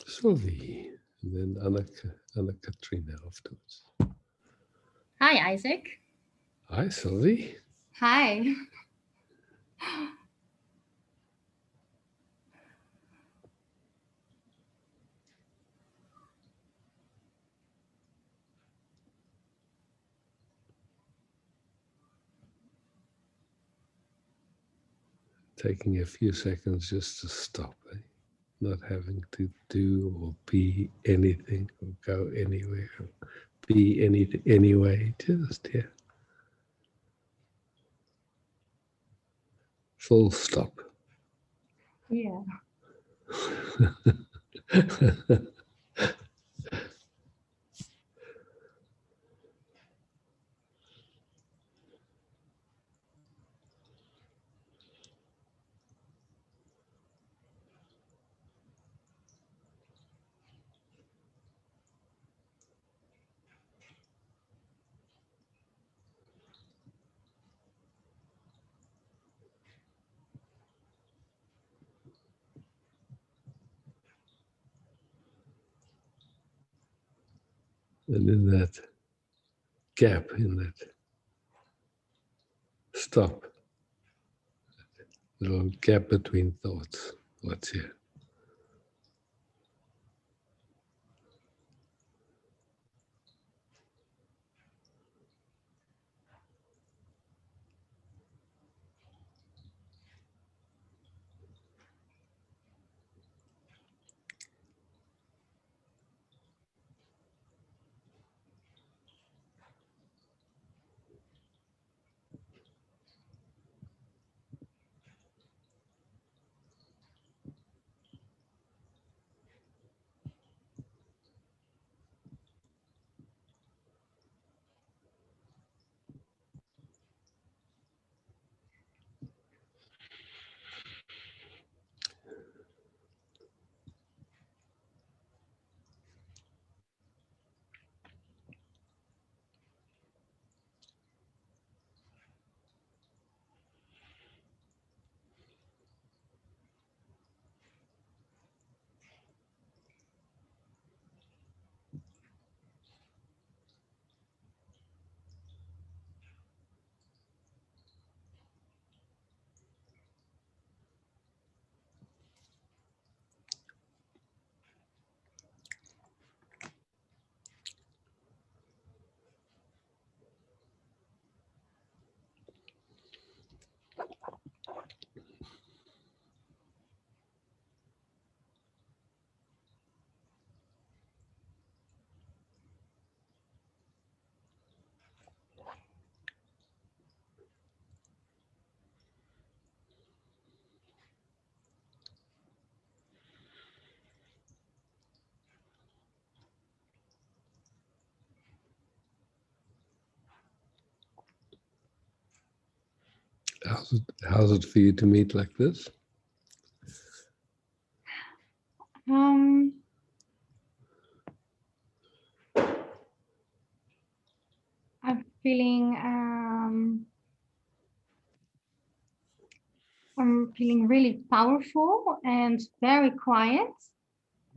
Sylvie, and then Anna Katrina afterwards. Hi, Isaac. Hi, Sylvie. Hi. Taking a few seconds just to stop, not having to do or be anything or go anywhere or be anything anyway, just here. Full stop. Yeah. And in that gap, in that stop, little gap between thoughts, what's here? how's it for you to meet like this? I'm feeling really powerful and very quiet.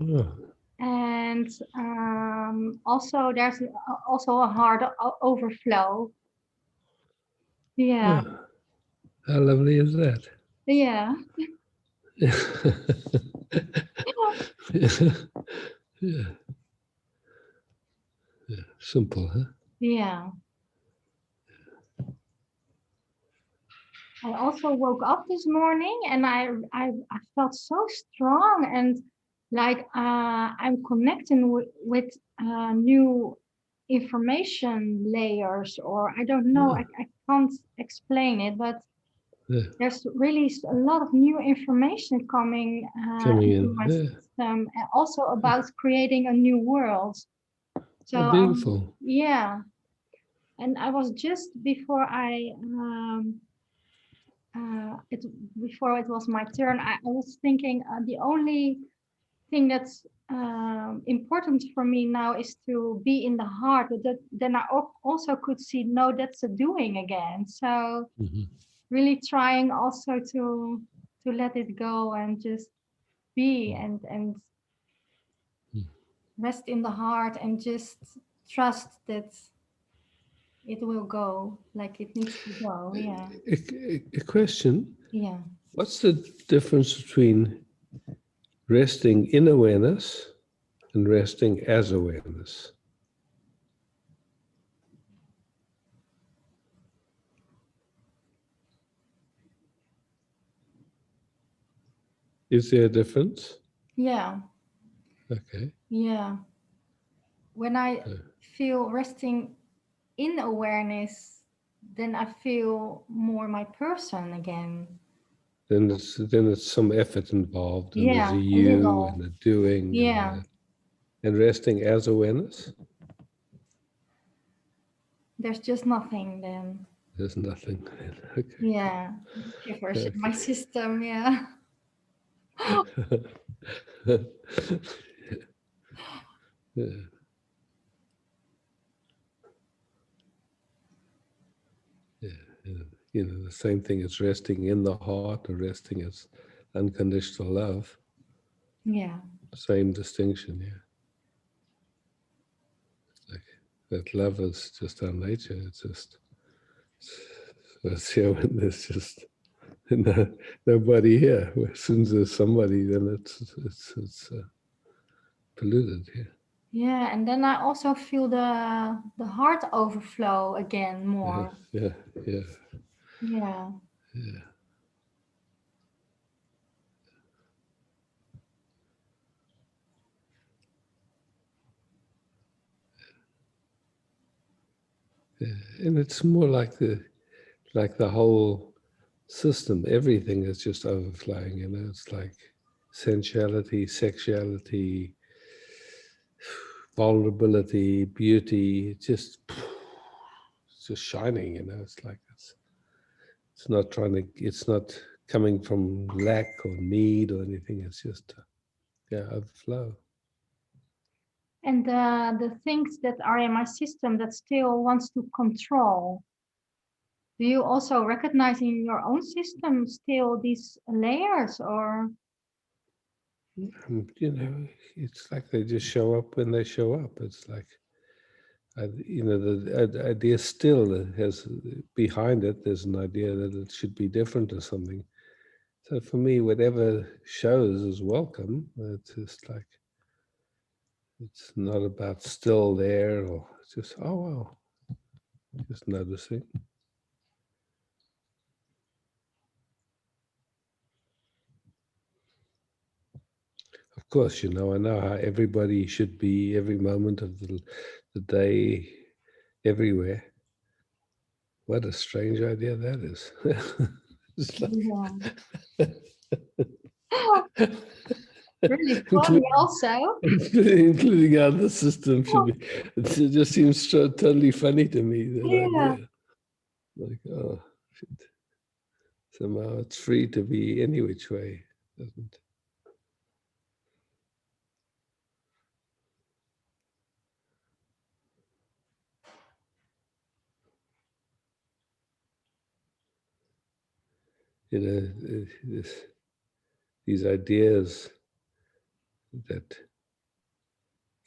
Oh, And also there's also a heart overflow. Yeah. oh, how lovely is that? Yeah. Yeah. Yeah. Simple, huh? Yeah. I also woke up this morning and I felt so strong and like I'm connecting with new information layers, or I don't know, I can't explain it, but Yeah. there's really a lot of new information coming Coming into in. my Yeah. system, and also about creating a new world. So Oh, beautiful. yeah, and I was just before before it was my turn, I was thinking the only thing that's important for me now is to be in the heart, but then I also could see, no, that's a doing again. So really trying also to let it go and just be and rest in the heart and just trust that it will go like it needs to go. Yeah. A question. Yeah. What's the difference between resting in awareness and resting as awareness? Is there a difference? Yeah. Okay. Yeah. When I feel resting in awareness, then I feel more my person again. Then it's some effort involved, and there's Yeah, a a you little. and a doing, Yeah. and resting as awareness. There's just nothing then. There's nothing. Okay. Yeah. Shivers in my Okay. system. Yeah. Yeah. Yeah. The same thing as resting in the heart or resting as unconditional love. Yeah. Same distinction, yeah. Like that love is just our nature. It's just, it's here when there's just nobody here. As soon as there's somebody, then it's polluted here. Yeah. And then I also feel the heart overflow again more. Yeah. Yeah. Yeah. Yeah. And it's more like the whole system. Everything is just overflowing. It's like sensuality, sexuality, vulnerability, beauty. It's just shining. It's like it's not trying to. It's not coming from lack or need or anything. It's just overflow. And the things that are in my system that still wants to control. Do you also recognize in your own system still these layers, or? It's like they just show up when they show up. It's like, the idea still has behind it, there's an idea that it should be different or something. So for me, whatever shows is welcome. It's just like, it's not about still there or just, oh, wow, just noticing. Of course, I know how everybody should be every moment of the day, everywhere. What a strange idea that is. It's like, Yeah. Really funny also. including how the system should be. It just seems totally funny to me, that Yeah. idea. Like, oh, shit. somehow it's free to be any which way, doesn't it? You know, these ideas that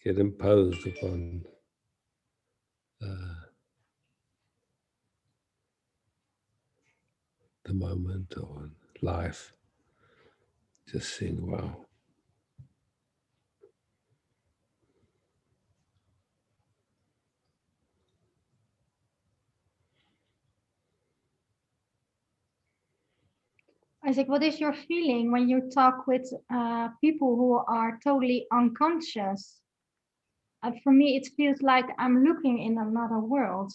get imposed upon the moment or life, just seeing, wow. Isaac, what is your feeling when you talk with people who are totally unconscious? For me, it feels like I'm looking in another world.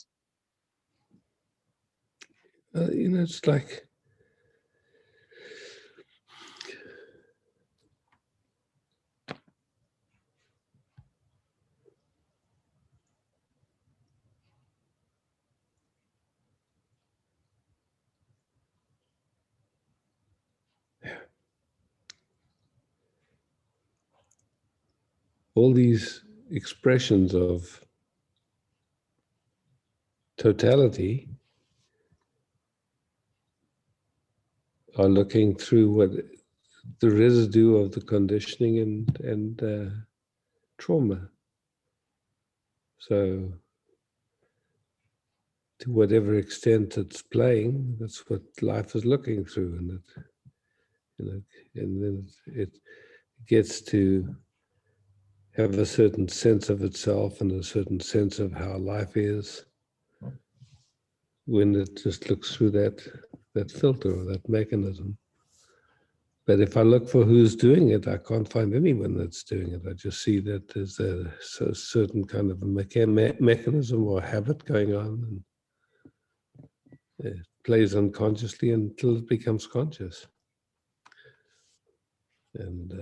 You know, it's like all these expressions of totality are looking through what the residue of the conditioning and trauma. So, to whatever extent it's playing, that's what life is looking through, and it, you know, and then it gets to have a certain sense of itself and a certain sense of how life is when it just looks through that filter or that mechanism. But if I look for who's doing it, I can't find anyone that's doing it. I just see that there's a certain kind of a mechanism or habit going on, and it plays unconsciously until it becomes conscious. And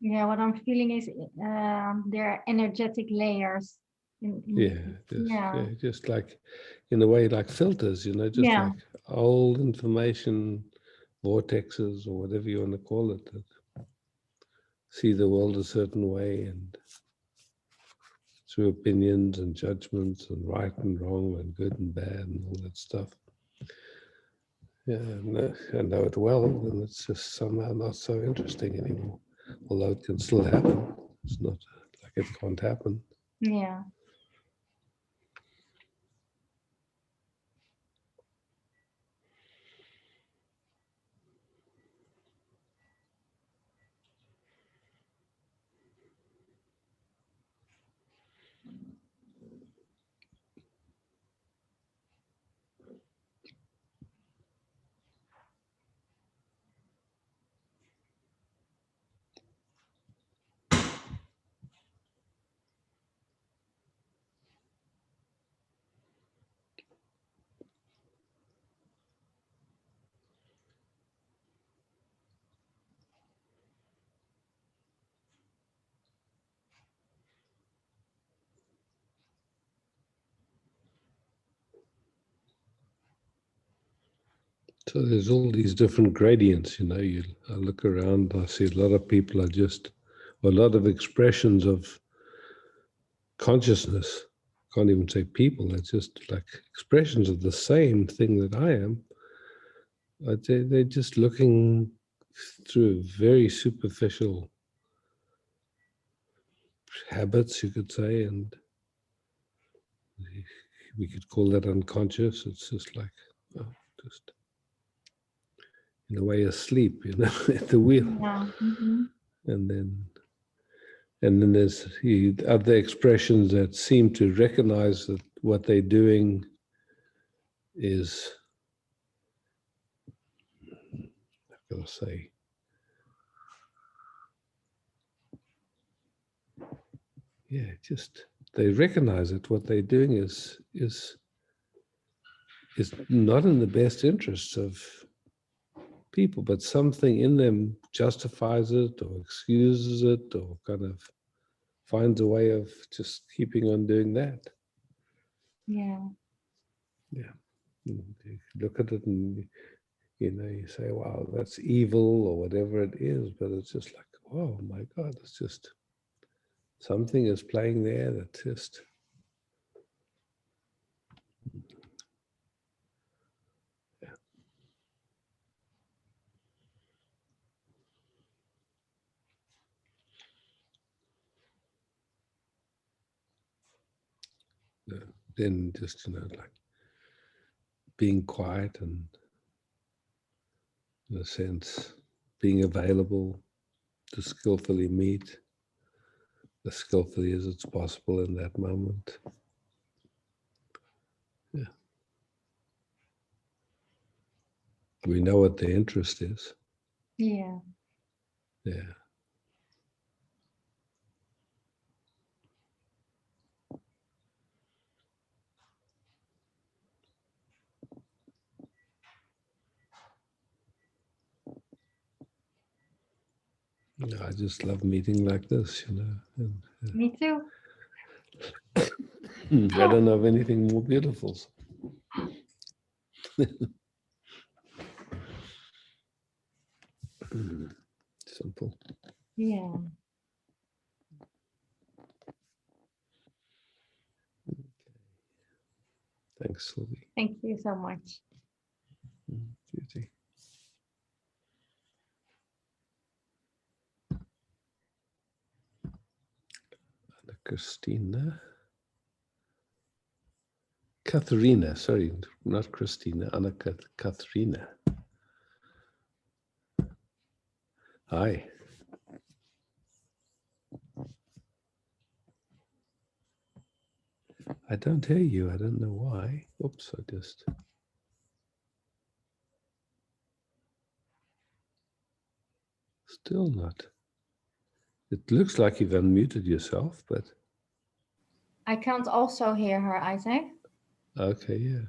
Yeah, what I'm feeling is there are energetic layers. Just like, in a way, like filters, you know, just like old information vortexes or whatever you want to call it, that see the world a certain way, and through opinions and judgments and right and wrong and good and bad and all that stuff. Yeah, I know it well, and it's just somehow not so interesting anymore. Although it can still happen. It's not like it can't happen. Yeah. So there's all these different gradients, you know. I look around, I see a lot of people are just, a lot of expressions of consciousness. Can't even say people, it's just like expressions of the same thing that I am. They're just looking through very superficial habits, you could say, and we could call that unconscious. It's just like, just in a way asleep, you know, at the wheel. Yeah. Mm-hmm. And then there's other expressions that seem to recognize that what they're doing is, I've got to say, just they recognize that what they're doing is not in the best interests of people, but something in them justifies it or excuses it or kind of finds a way of just keeping on doing that. Yeah. Yeah. You look at it and you say, wow, that's evil or whatever it is, but it's just like, oh my God, it's just something is playing there that just then just, like being quiet and, in a sense, being available to skillfully meet as skillfully as it's possible in that moment. Yeah. We know what the interest is. Yeah. Yeah. I just love meeting like this, And, Me too. I don't know of anything more beautiful. Simple. Yeah. Thanks, Sylvie. Thank you so much. Beauty. Anna Christina. Katharina, sorry, not Christina, Anna Katharina. Hi. I don't hear you. I don't know why. Oops, I just. Still not. It looks like you've unmuted yourself, but. I can't also hear her, Isaac. Okay, yeah.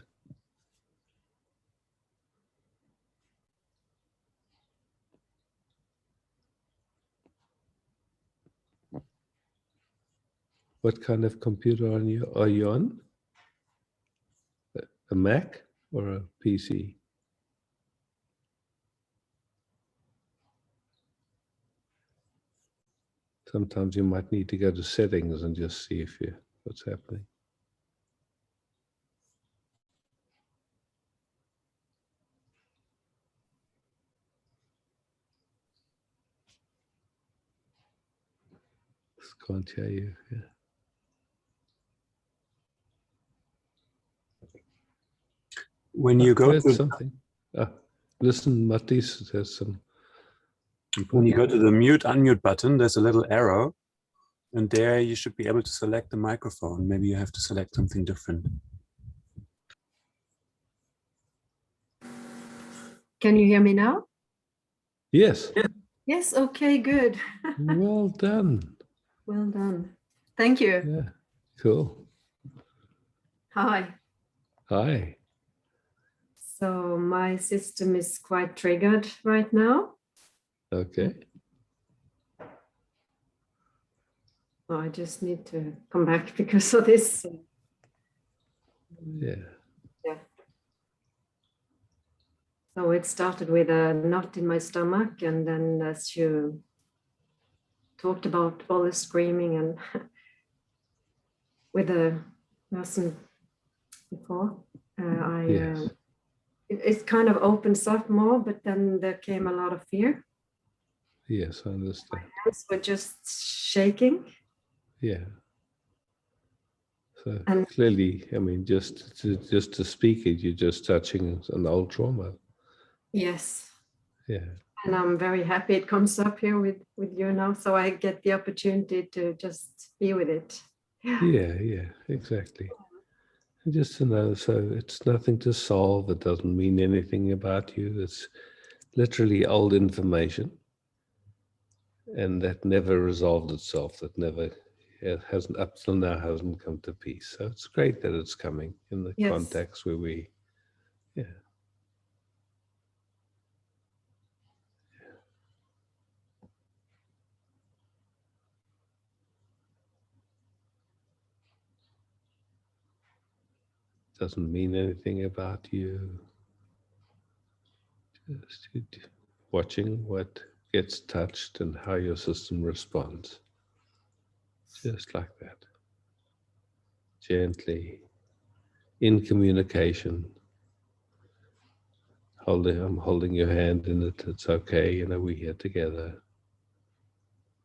What kind of computer are you on? A Mac or a PC? Sometimes you might need to go to settings and just see what's happening. Just can't hear you. Yeah. When you go That's to something. Listen, Matisse has some. when you go to the mute unmute button, there's a little arrow, and there you should be able to select the microphone. Maybe you have to select something different. Can you hear me now? Yes. Yes, okay, good. Well done. Well done. Thank you. Yeah. Cool. Hi. Hi. So my system is quite triggered right now. Okay. Oh, I just need to come back because of this. Yeah. Yeah. So it started with a knot in my stomach, and then as you talked about all the screaming and with the person before, Yes. it kind of opens up more, but then there came a lot of fear. Yes, I understand. Hands were just shaking. Yeah. So And clearly, I mean, just to speak it, you're just touching an old trauma. yes. Yeah. And I'm very happy it comes up here with you now, so I get the opportunity to just be with it. Yeah, exactly. And just to know, so it's nothing to solve. It doesn't mean anything about you. It's literally old information, and that never resolved itself. That never, it hasn't up till now hasn't come to peace. So it's great that it's coming in the Yes. context where we, yeah. Doesn't mean anything about you. Just watching what gets touched and how your system responds. Just like that. Gently, in communication. I'm holding your hand in it. It's okay, we're here together.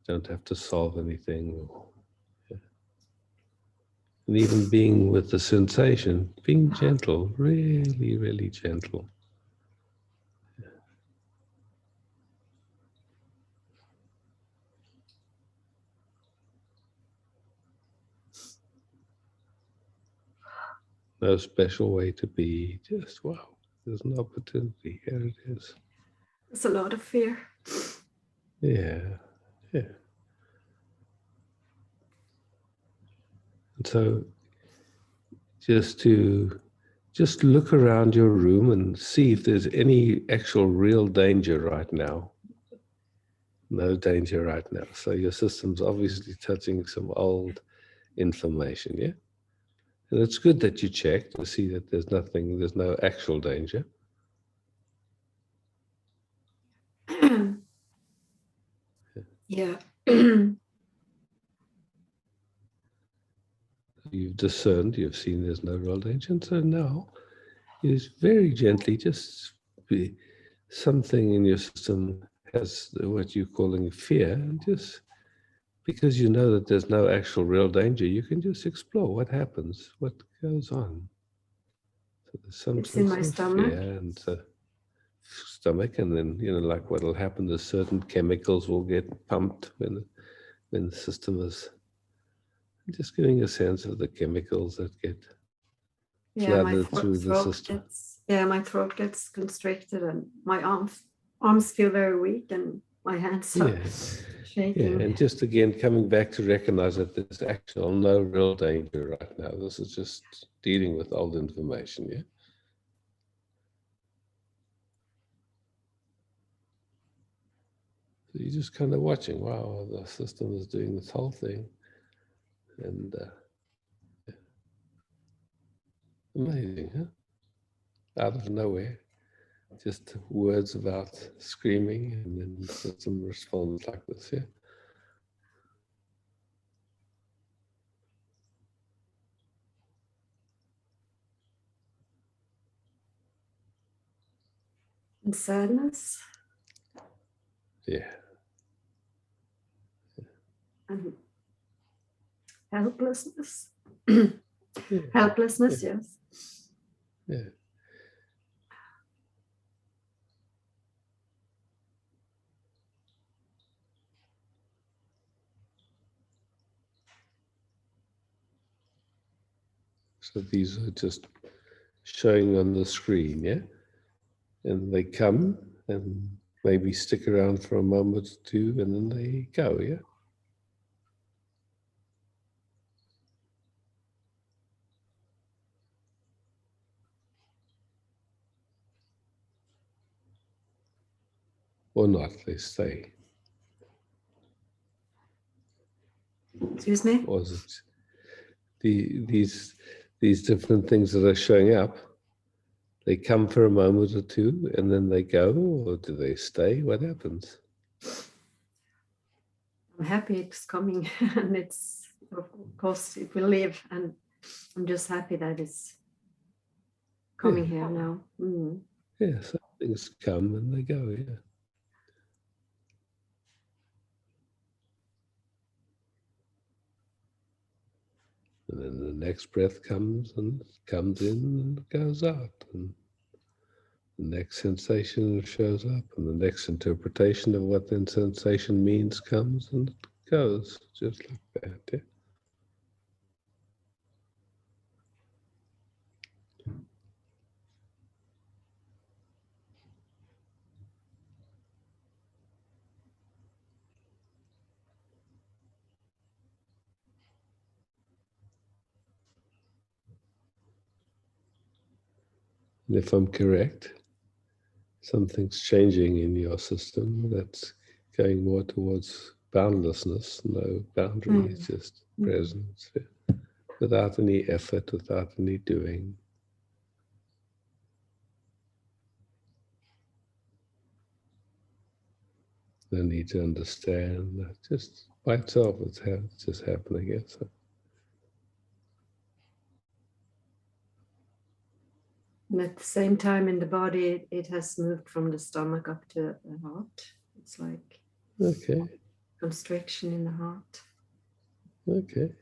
Don't have to solve anything. And even being with the sensation, being gentle, really, really gentle. No special way to be, just wow, there's an opportunity, here it is. There's a lot of fear. Yeah, yeah. And so just look around your room and see if there's any actual real danger right now. No danger right now. So your system's obviously touching some old information, yeah? And it's good that you check to see that there's no actual danger. Yeah. You've discerned, you've seen there's no real danger. And so now is very gently just be something in your system has what you're calling fear, and just because you know that there's no actual real danger, you can just explore what happens, what goes on. So there's some It's in my sense of stomach. fear and stomach, and then like what will happen is certain chemicals will get pumped when the system is just giving a sense of the chemicals that get Yeah, my flooded through the system. my throat gets constricted, and my arms feel very weak, and my hands are shaking. Yeah, and just again coming back to recognize that there's actual no real danger right now. This is just dealing with old information, yeah? So you're just kind of watching, wow, the system is doing this whole thing. And amazing, huh? Out of nowhere. Just words about screaming, and then the system responds like this, yeah? And sadness. Yeah. And helplessness. Yeah. Helplessness, Yeah. yes. Yeah. So these are just showing on the screen, yeah? And they come and maybe stick around for a moment or two, and then they go, yeah? Or not, they stay. Excuse me? Or is it these different things that are showing up, they come for a moment or two and then they go, or do they stay? What happens? I'm happy it's coming, and it's, of course, it will leave, and I'm just happy that it's coming here now. Mm. Yeah, so things come and they go, yeah. And then the next breath comes and comes in and goes out. And the next sensation shows up, and the next interpretation of what that sensation means comes and it goes, just like that, yeah. And if I'm correct, something's changing in your system that's going more towards boundlessness, no boundaries, just presence, yeah. Without any effort, without any doing. No need to understand. Just by itself, it's just happening. Yeah, so. And at the same time in the body, it has moved from the stomach up to the heart. It's like Okay. constriction in the heart. Okay.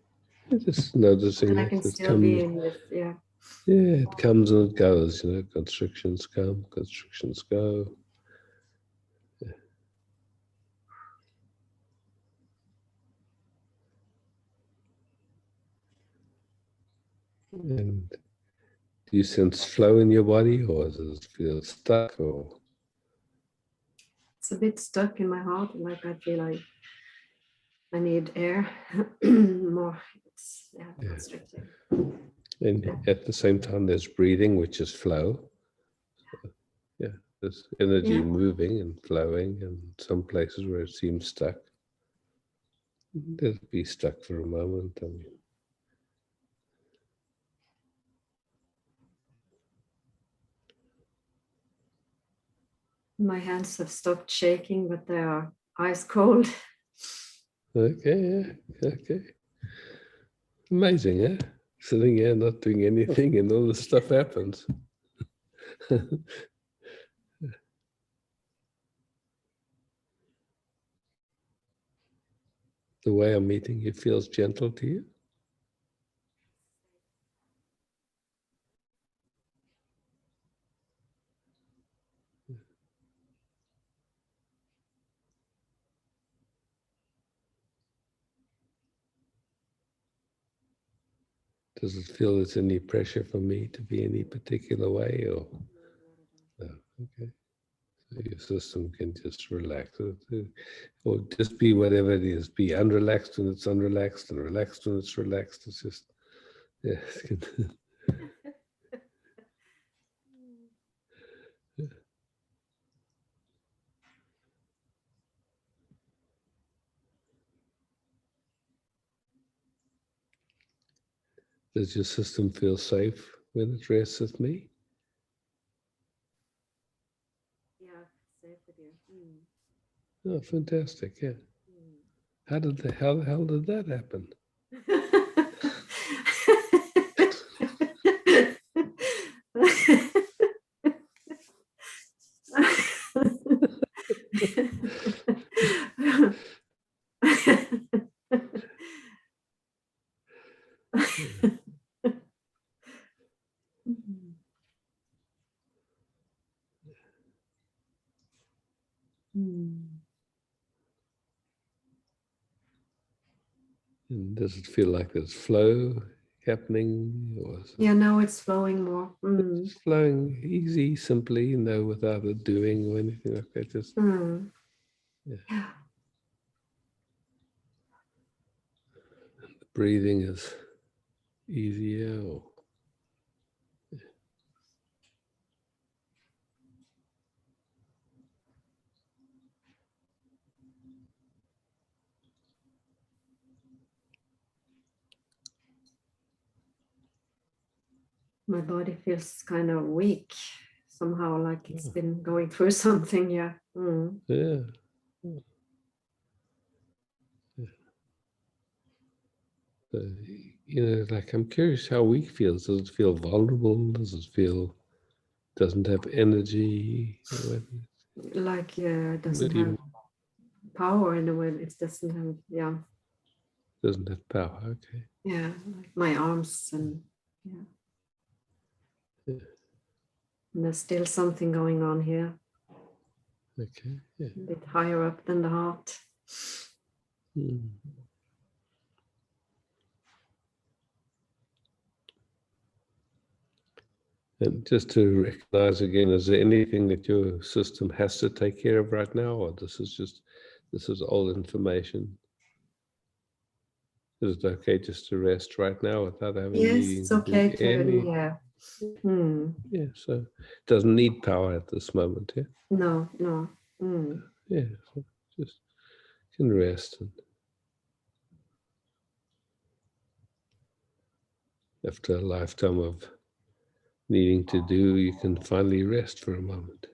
Just noticing And I it. can It still comes. be in this, yeah. Yeah, it comes and it goes. Constrictions come, constrictions go. Yeah. And do you sense flow in your body, or does it feel stuck? Or It's a bit stuck in my heart, like I feel like I need air more. It's constricting. and at the same time, there's breathing, which is flow. So, yeah, there's energy moving and flowing, and some places where it seems stuck. Let it be stuck for a moment. I mean, My hands have stopped shaking, but they are ice cold. okay, yeah, okay. Amazing, eh? Sitting here not doing anything, and all this stuff happens. The way I'm meeting you feels gentle to you? Does it feel there's any pressure for me to be any particular way, or no? Okay, so your system can just relax, or just be whatever it is. Be unrelaxed when it's unrelaxed, and relaxed when it's relaxed. It's just, yeah. Does your system feel safe when it rests with me? Yeah, safe with you. Oh, fantastic! Yeah. How the hell did that happen? And does it feel like there's flow happening, or is it Yeah, now it's flowing more. it's flowing easy, simply, without a doing or anything like that? Just Yeah. the breathing is easier. My body feels kind of weak somehow, like it's been going through something. Yeah. Yeah. Like, I'm curious how weak feels. Does it feel vulnerable? Does it feel doesn't have energy? Like it doesn't have power in a way. It doesn't have, Doesn't have power. Okay. Yeah, like my arms and And there's still something going on here. Okay. Yeah. A bit higher up than the heart. And just to recognize again, is there anything that your system has to take care of right now, or this is all information? Is it okay just to rest right now without having Yes, needing it's to okay do to, any? yeah. Yeah, so it doesn't need power at this moment, yeah? No. Yeah, so just can rest, and after a lifetime of needing to do, you can finally rest for a moment.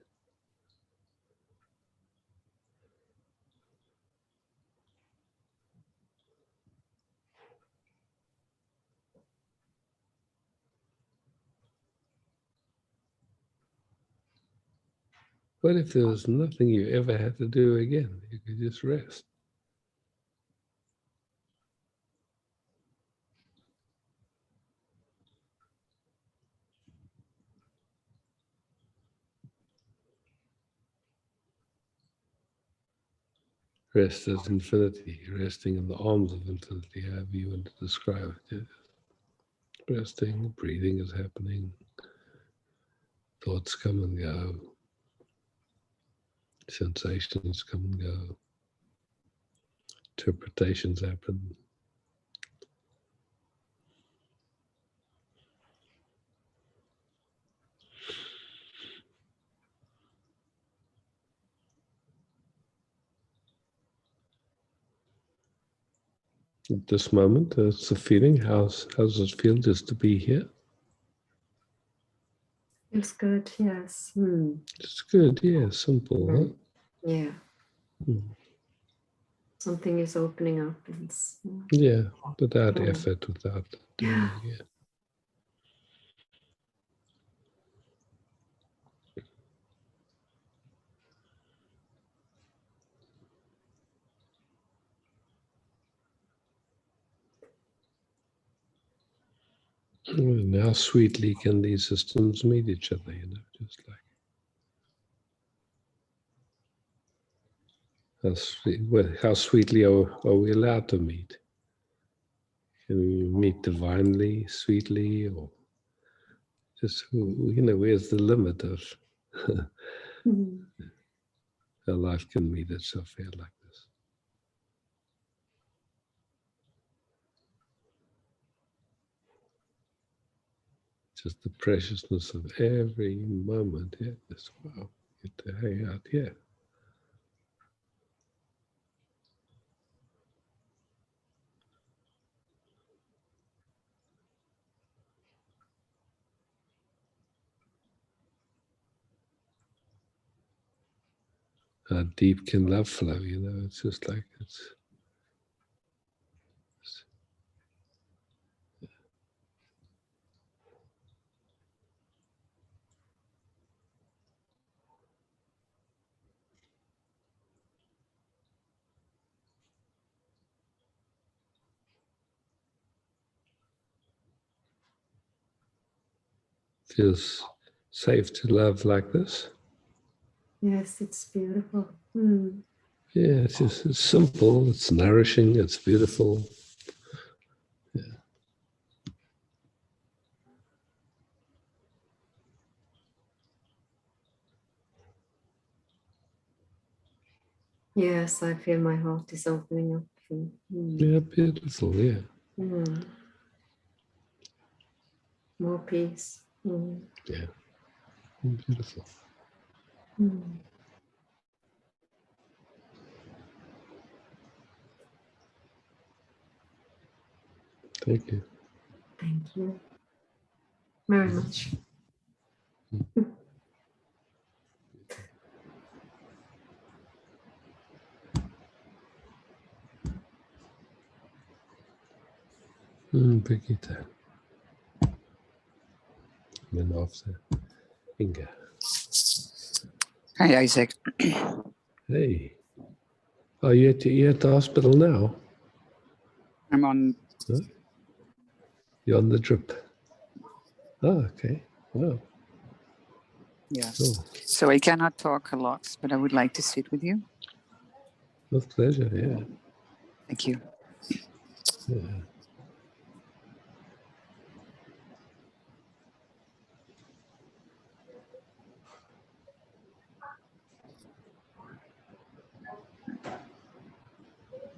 What if there was nothing you ever had to do again? You could just rest. Rest as infinity, resting in the arms of infinity, however you want to describe it. Yeah. Resting, breathing is happening, thoughts come and go, sensations come and go, interpretations happen. At this moment, it's a feeling. How's it feel just to be here? Feels good, yes. It's good, yeah, simple, huh? Yeah. Hmm. Something is opening up. Yeah, without effort, without doing, yeah. And how sweetly can these systems meet each other, just like how sweetly are we allowed to meet? Can we meet divinely, sweetly, or just, where's the limit of how life can meet itself here like this? Just the preciousness of every moment, yeah, just wow, get to hang out here. How deep can love flow, it's just like feels safe to love like this. Yes, it's beautiful. Yeah, it's simple, it's nourishing, it's beautiful. Yeah. Yes, I feel my heart is opening up. Yeah, beautiful, yeah. More peace. Yeah, beautiful. Thank you. Thank you very much. Brigitte. Men after Inga. Hi, Isaac. Hey. Are you at the hospital now? I'm on. Huh? You're on the drip. Oh, okay. Wow. Yeah. Cool. So I cannot talk a lot, but I would like to sit with you. With pleasure, yeah. Thank you. Yeah.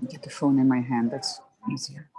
Get the phone in my hand. That's easier.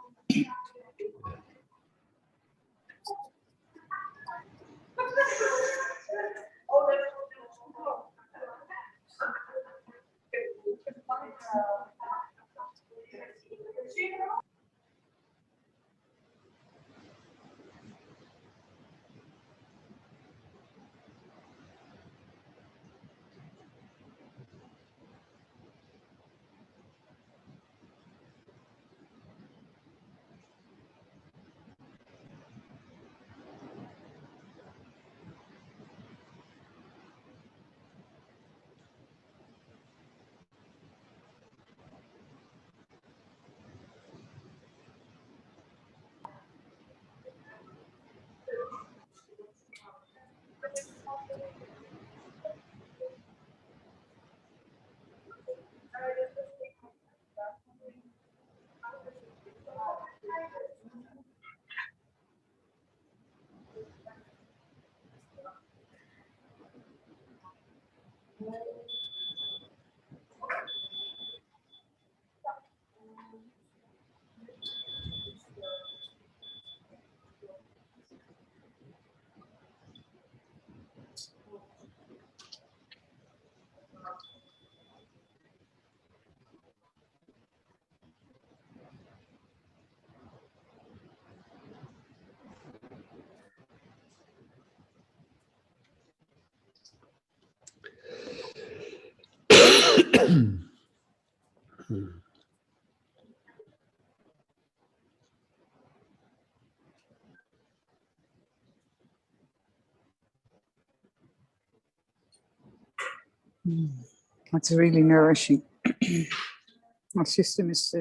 It's really nourishing. My system is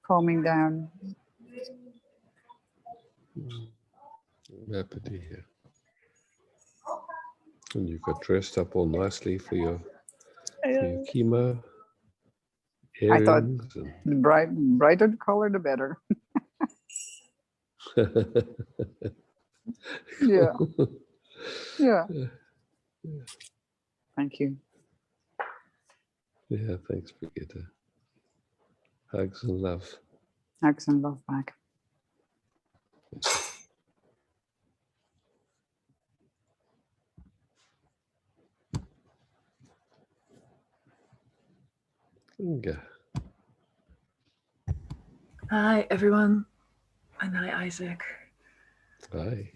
calming down. I'm happy to hear. And you got dressed up all nicely for your chemo. I thought Earrings and the brighter the color, the better. Yeah. Yeah. Thank you. Yeah, thanks, Brigitte. Hugs and love. Hugs and love back. Inga. Hi, everyone. And hi, Isaac. Hi.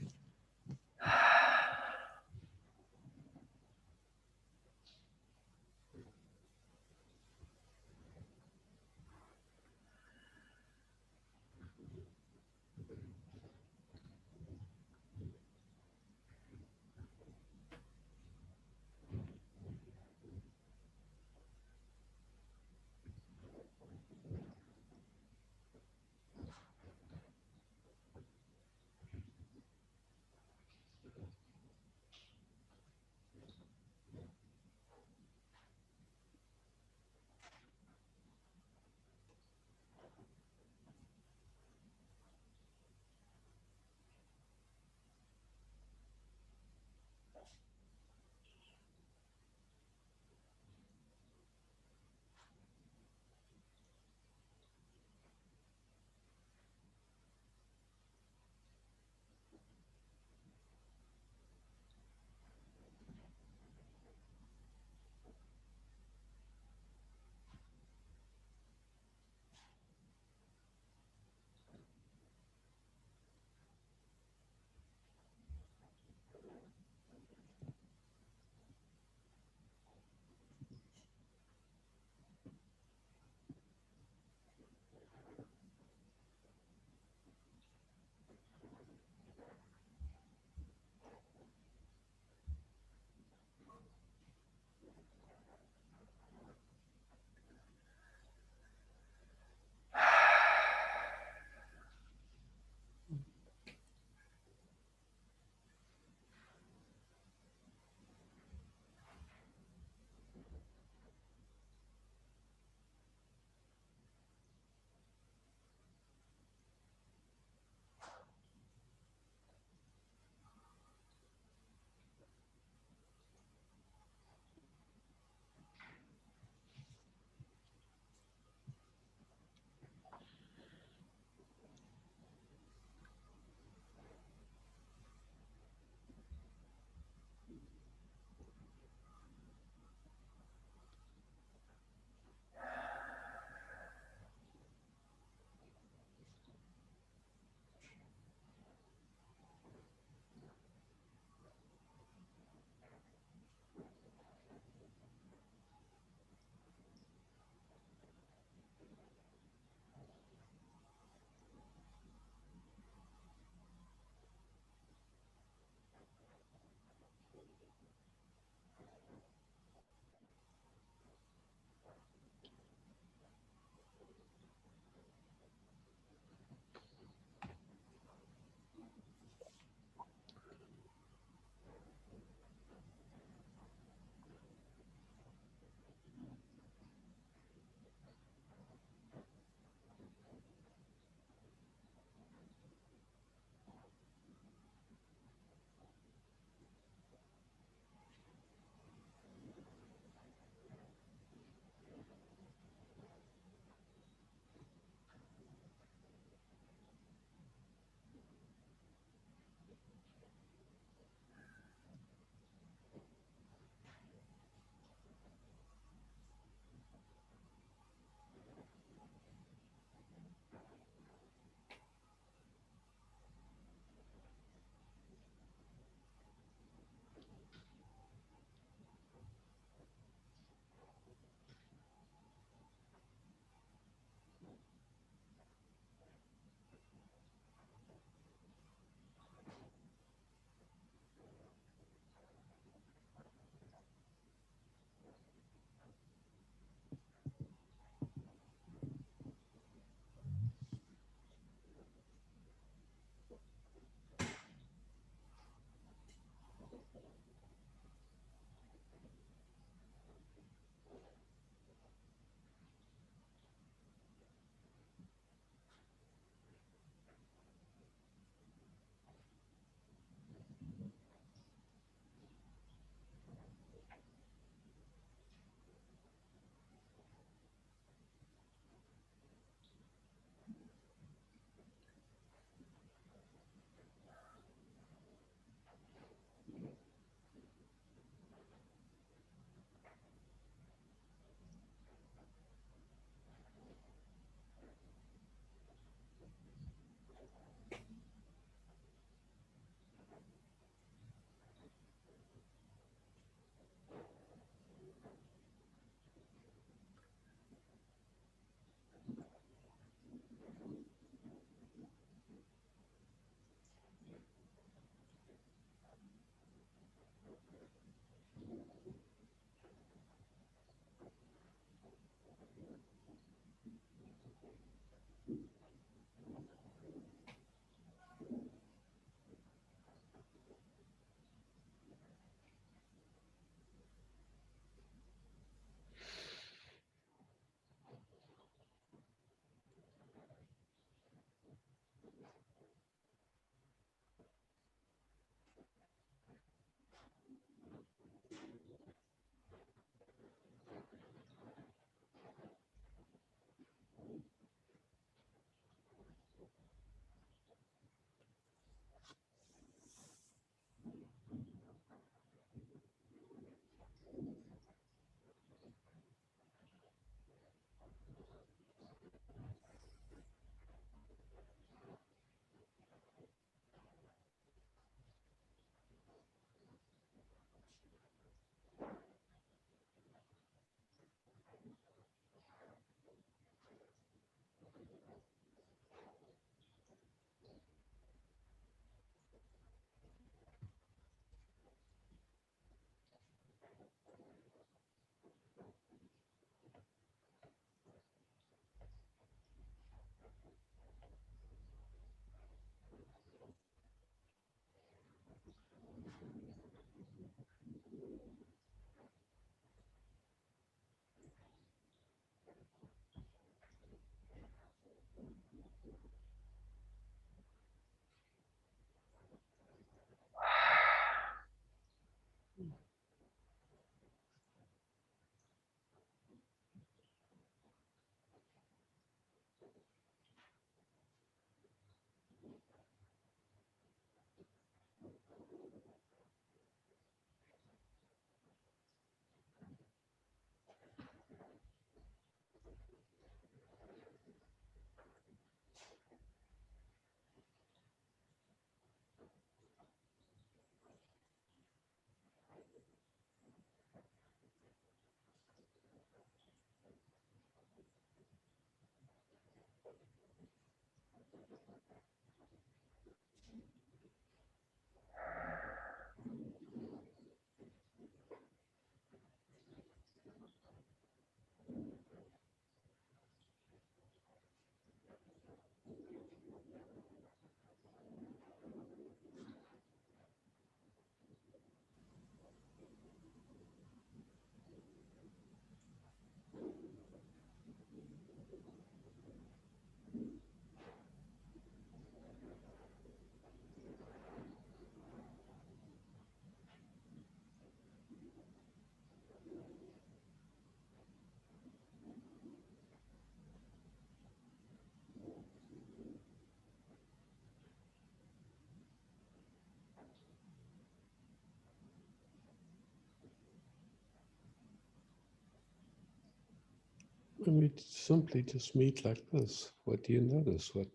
meet, simply just meet like this. What do you notice? What?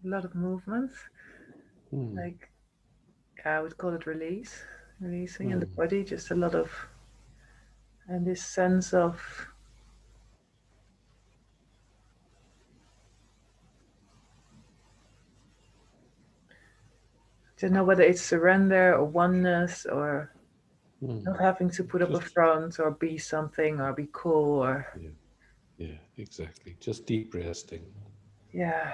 A lot of movements, like I would call it releasing in the body, just a lot of, and this sense of I don't know whether it's surrender or oneness or not having to put up a front or be something or be cool or yeah, exactly. Just deep resting. Yeah.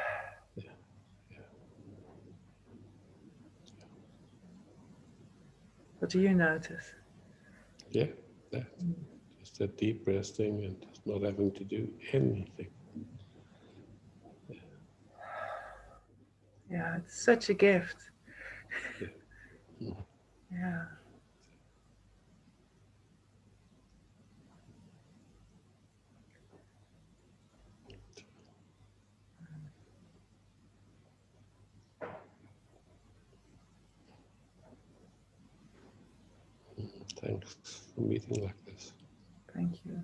What do you notice? Yeah, that. Just that deep resting and just not having to do anything. Yeah, it's such a gift. Yeah. Yeah. Thanks for meeting like this. Thank you.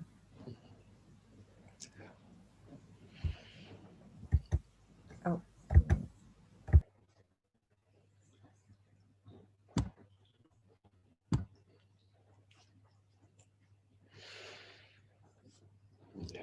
Oh. Yeah.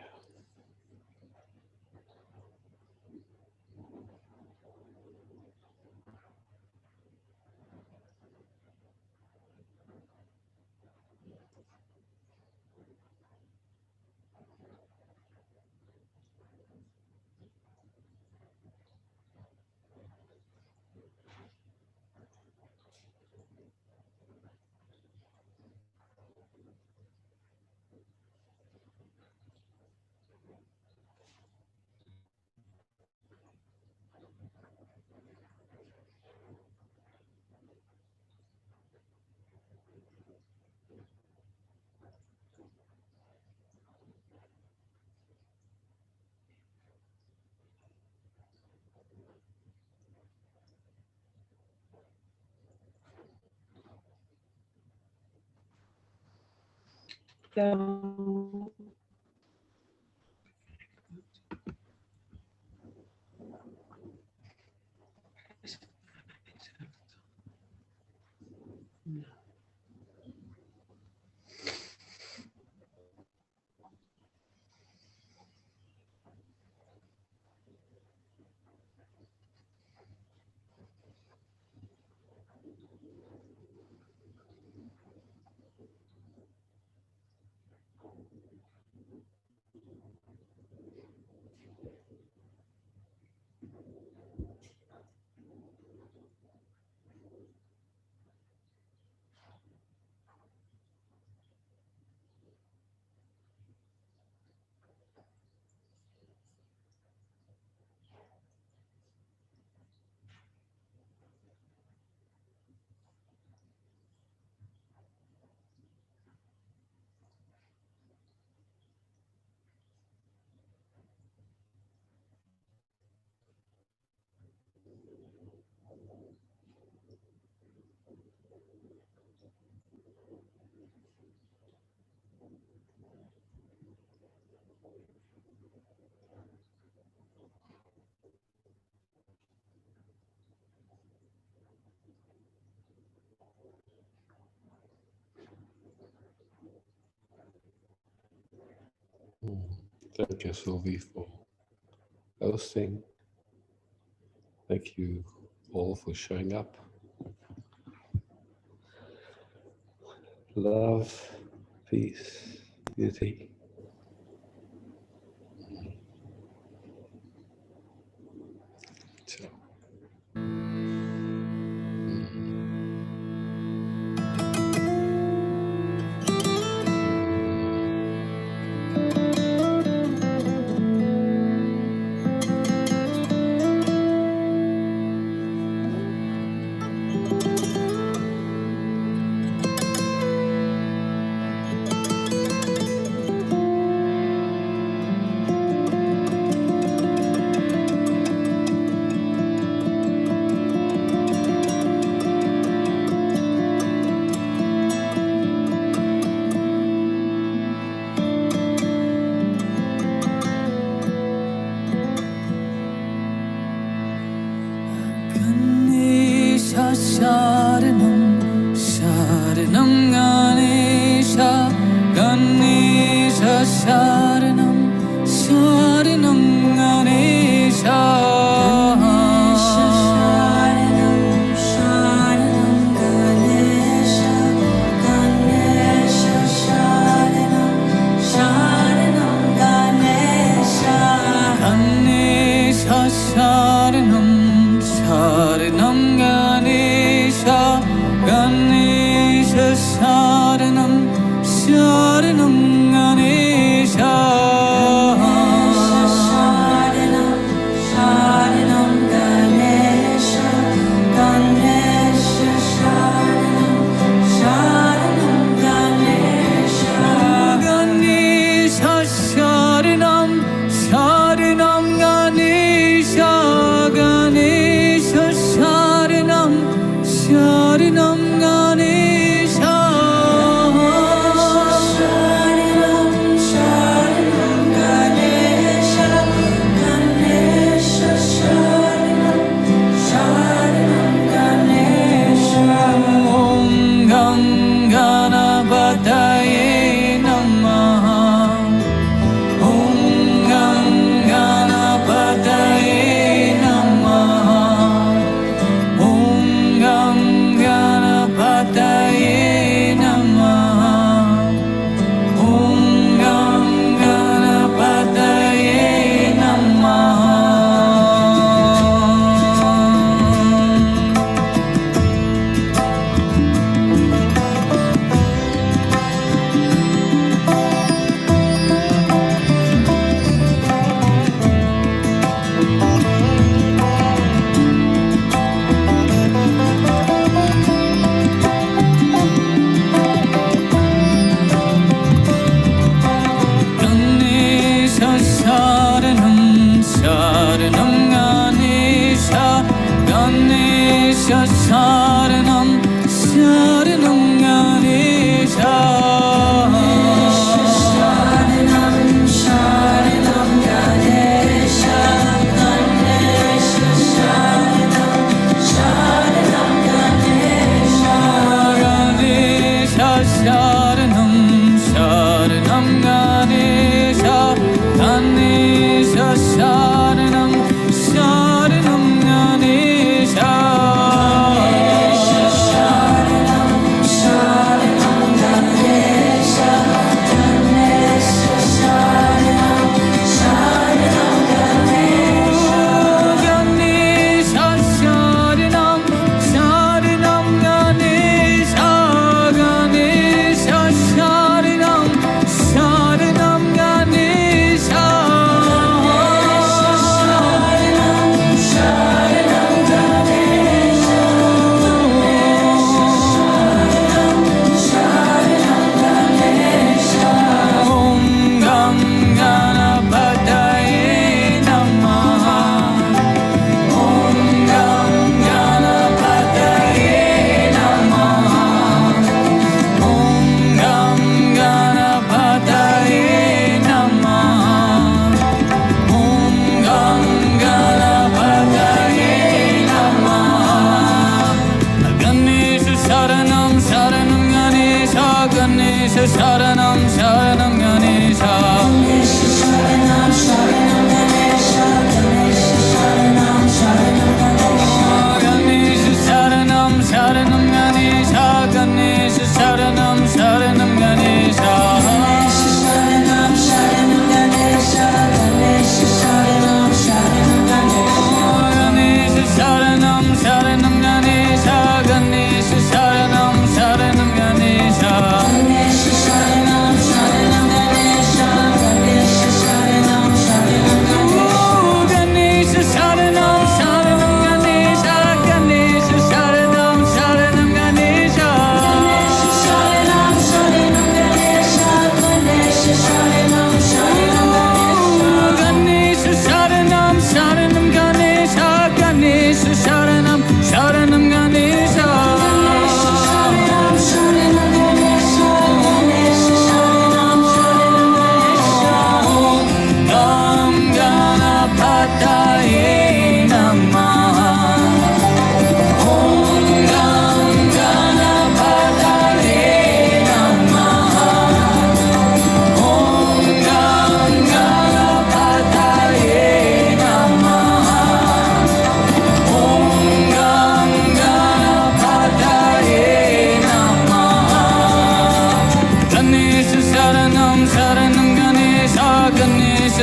Thank you, Sylvie, for hosting. Thank you all for showing up. Love, peace, beauty. Ciao. Sharanam Sharanam Ganesha Sharanam Sharanam Ganesha Ganesha Sharanam Sharanam Ganesha Ganesha Sharanam Sharanam Ganesha Ganesha Sharanam Sharanam Ganesha Sharanam Sharanam Ganesha Ganesha Sharanam Sharanam Ganesha Ganesha Sharanam Sharanam Ganesha Ganesha Sharanam Sharanam Ganesha Sharanam Sharanam Ganesha Ganesha Sharanam Sharanam Ganesha Om Ganganapataye Namaha Om Ganganapataye Namaha Om Ganganapataye Namaha Om Ganganapataye Namaha Ganesha Sharanam Sharanam Ganesha Ganesha Sharanam Sharanam Ganesha Sharanam Sharanam Ganesha Ganesha Sharanam Sharanam Ganesha Ganesha Sharanam Sharanam Ganesha Ganesha Sharanam Sharanam Ganesha Sharanam Sharanam Ganesha Ganesha Sharanam Sharanam Ganesha Ganesha Sharanam Sharanam Ganesha Ganesha Sharanam Sharanam Ganesha Ganesha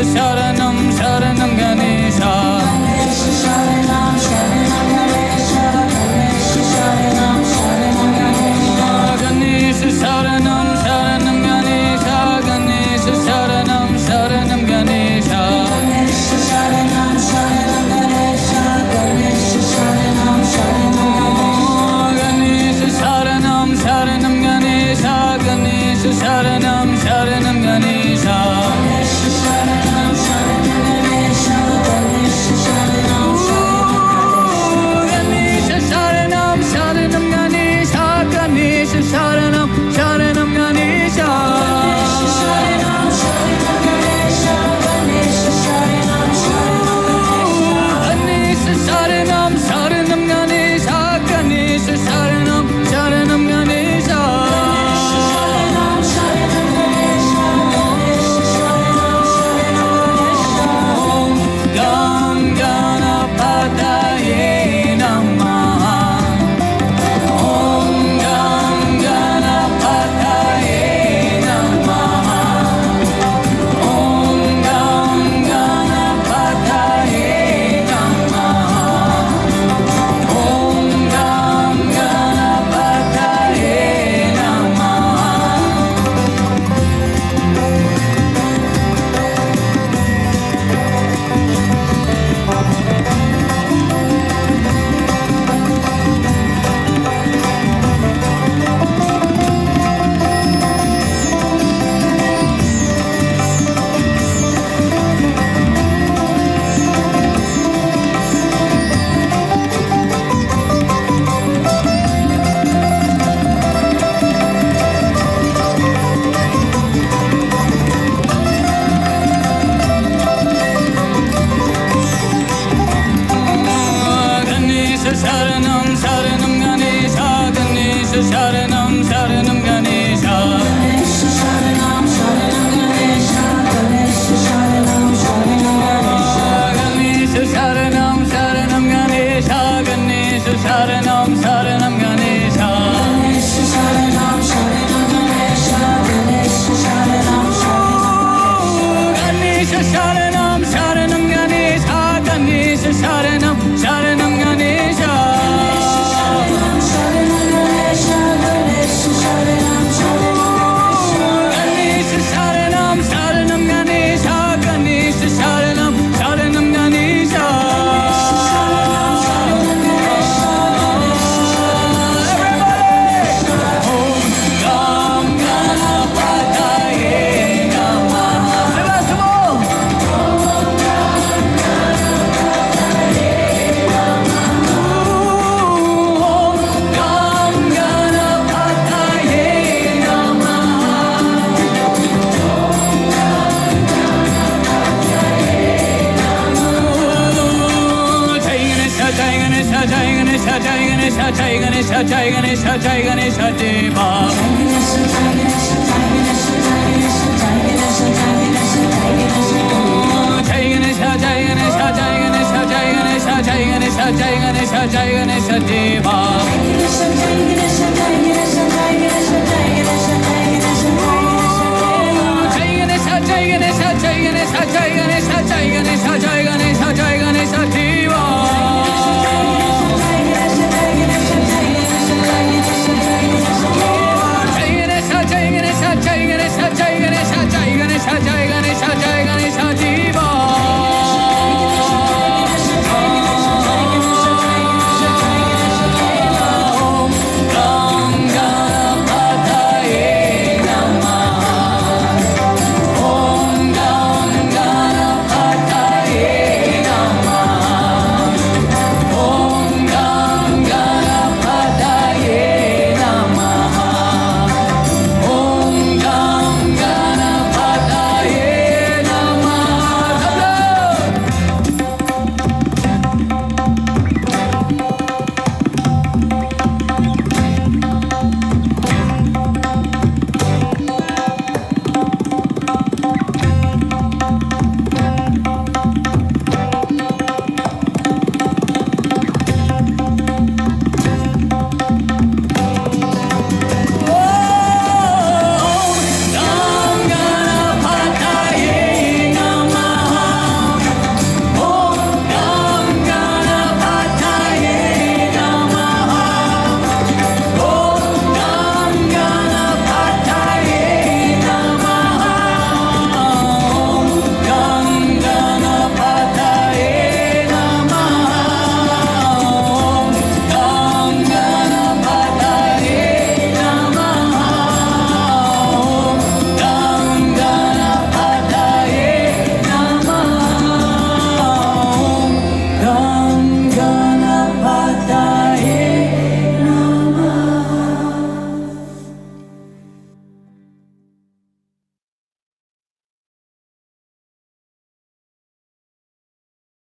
Sharanam Sharanam Ganesha Sharanam Sharanam Ganesha Ganesha Sharanam Sharanam Ganesha Ganesha Sharanam Sharanam Ganesha Ganesha Sharanam Sharanam Ganesha Ganesha Sharanam Sharanam Ganesha Ganesha Sharanam Sharanam Ganesha Sharanam Sharanam Ganesha Ganesha Sharanam Sharanam Ganesha Ganesha Sharanam Sharanam Ganesha Ganesha Sharanam Ganesha Sharanam Sharanam Ganesha Ganesha Sharanam Sharanam Ganesha Ganesha Sharanam Sharanam Ganesha Ganesha Sharanam Ganesha Sharanam Sharanam Ganesha Ganesha Sharanam Sharanam Ganesha Sharanam Sharanam Ganesha Ganesha Sharanam Sharanam Gam Ganapataye Namaha Om Gam Ganapataye Namaha Om Gam Ganapataye Namaha Om Gam Ganapataye Ganesha Sharanam Sharanam Ganesha Ganesha Sharanam Sharanam Ganesha Ganesha Sharanam Sharanam Ganesha Ganesha Sharanam Sharanam Ganesha Ganesha Sharanam Sharanam Ganesha Ganesha Sharanam Sharanam Ganesha Ganesha Sharanam Sharanam Ganesha Ganesha Sharanam Ganesha Sharanam Sharanam Ganesha Ganesha Sharanam Sharanam Ganesha Ganesha Sharanam Ganesha Ganesha Sharanam Ganesha Sharanam Sharanam Ganesha Ganesha Sharanam Sharanam Ganesha Om Gam Ganapataye Namaha Om Gam Ganapataye Jai Ganesha Jai Ganesha Jai Ganesha Jai Ganesha Jai Ganesha Jai Ganesha Deva Jai Ganesha Jai Ganesha Jai Ganesha Jai Ganesha Jai Ganesha Jai Ganesha Jai Ganesha Deva Jai Ganesha Jai Ganesha Jai Ganesha Jai Ganesha Jai Ganesha Jai Ganesha Jai Ganesha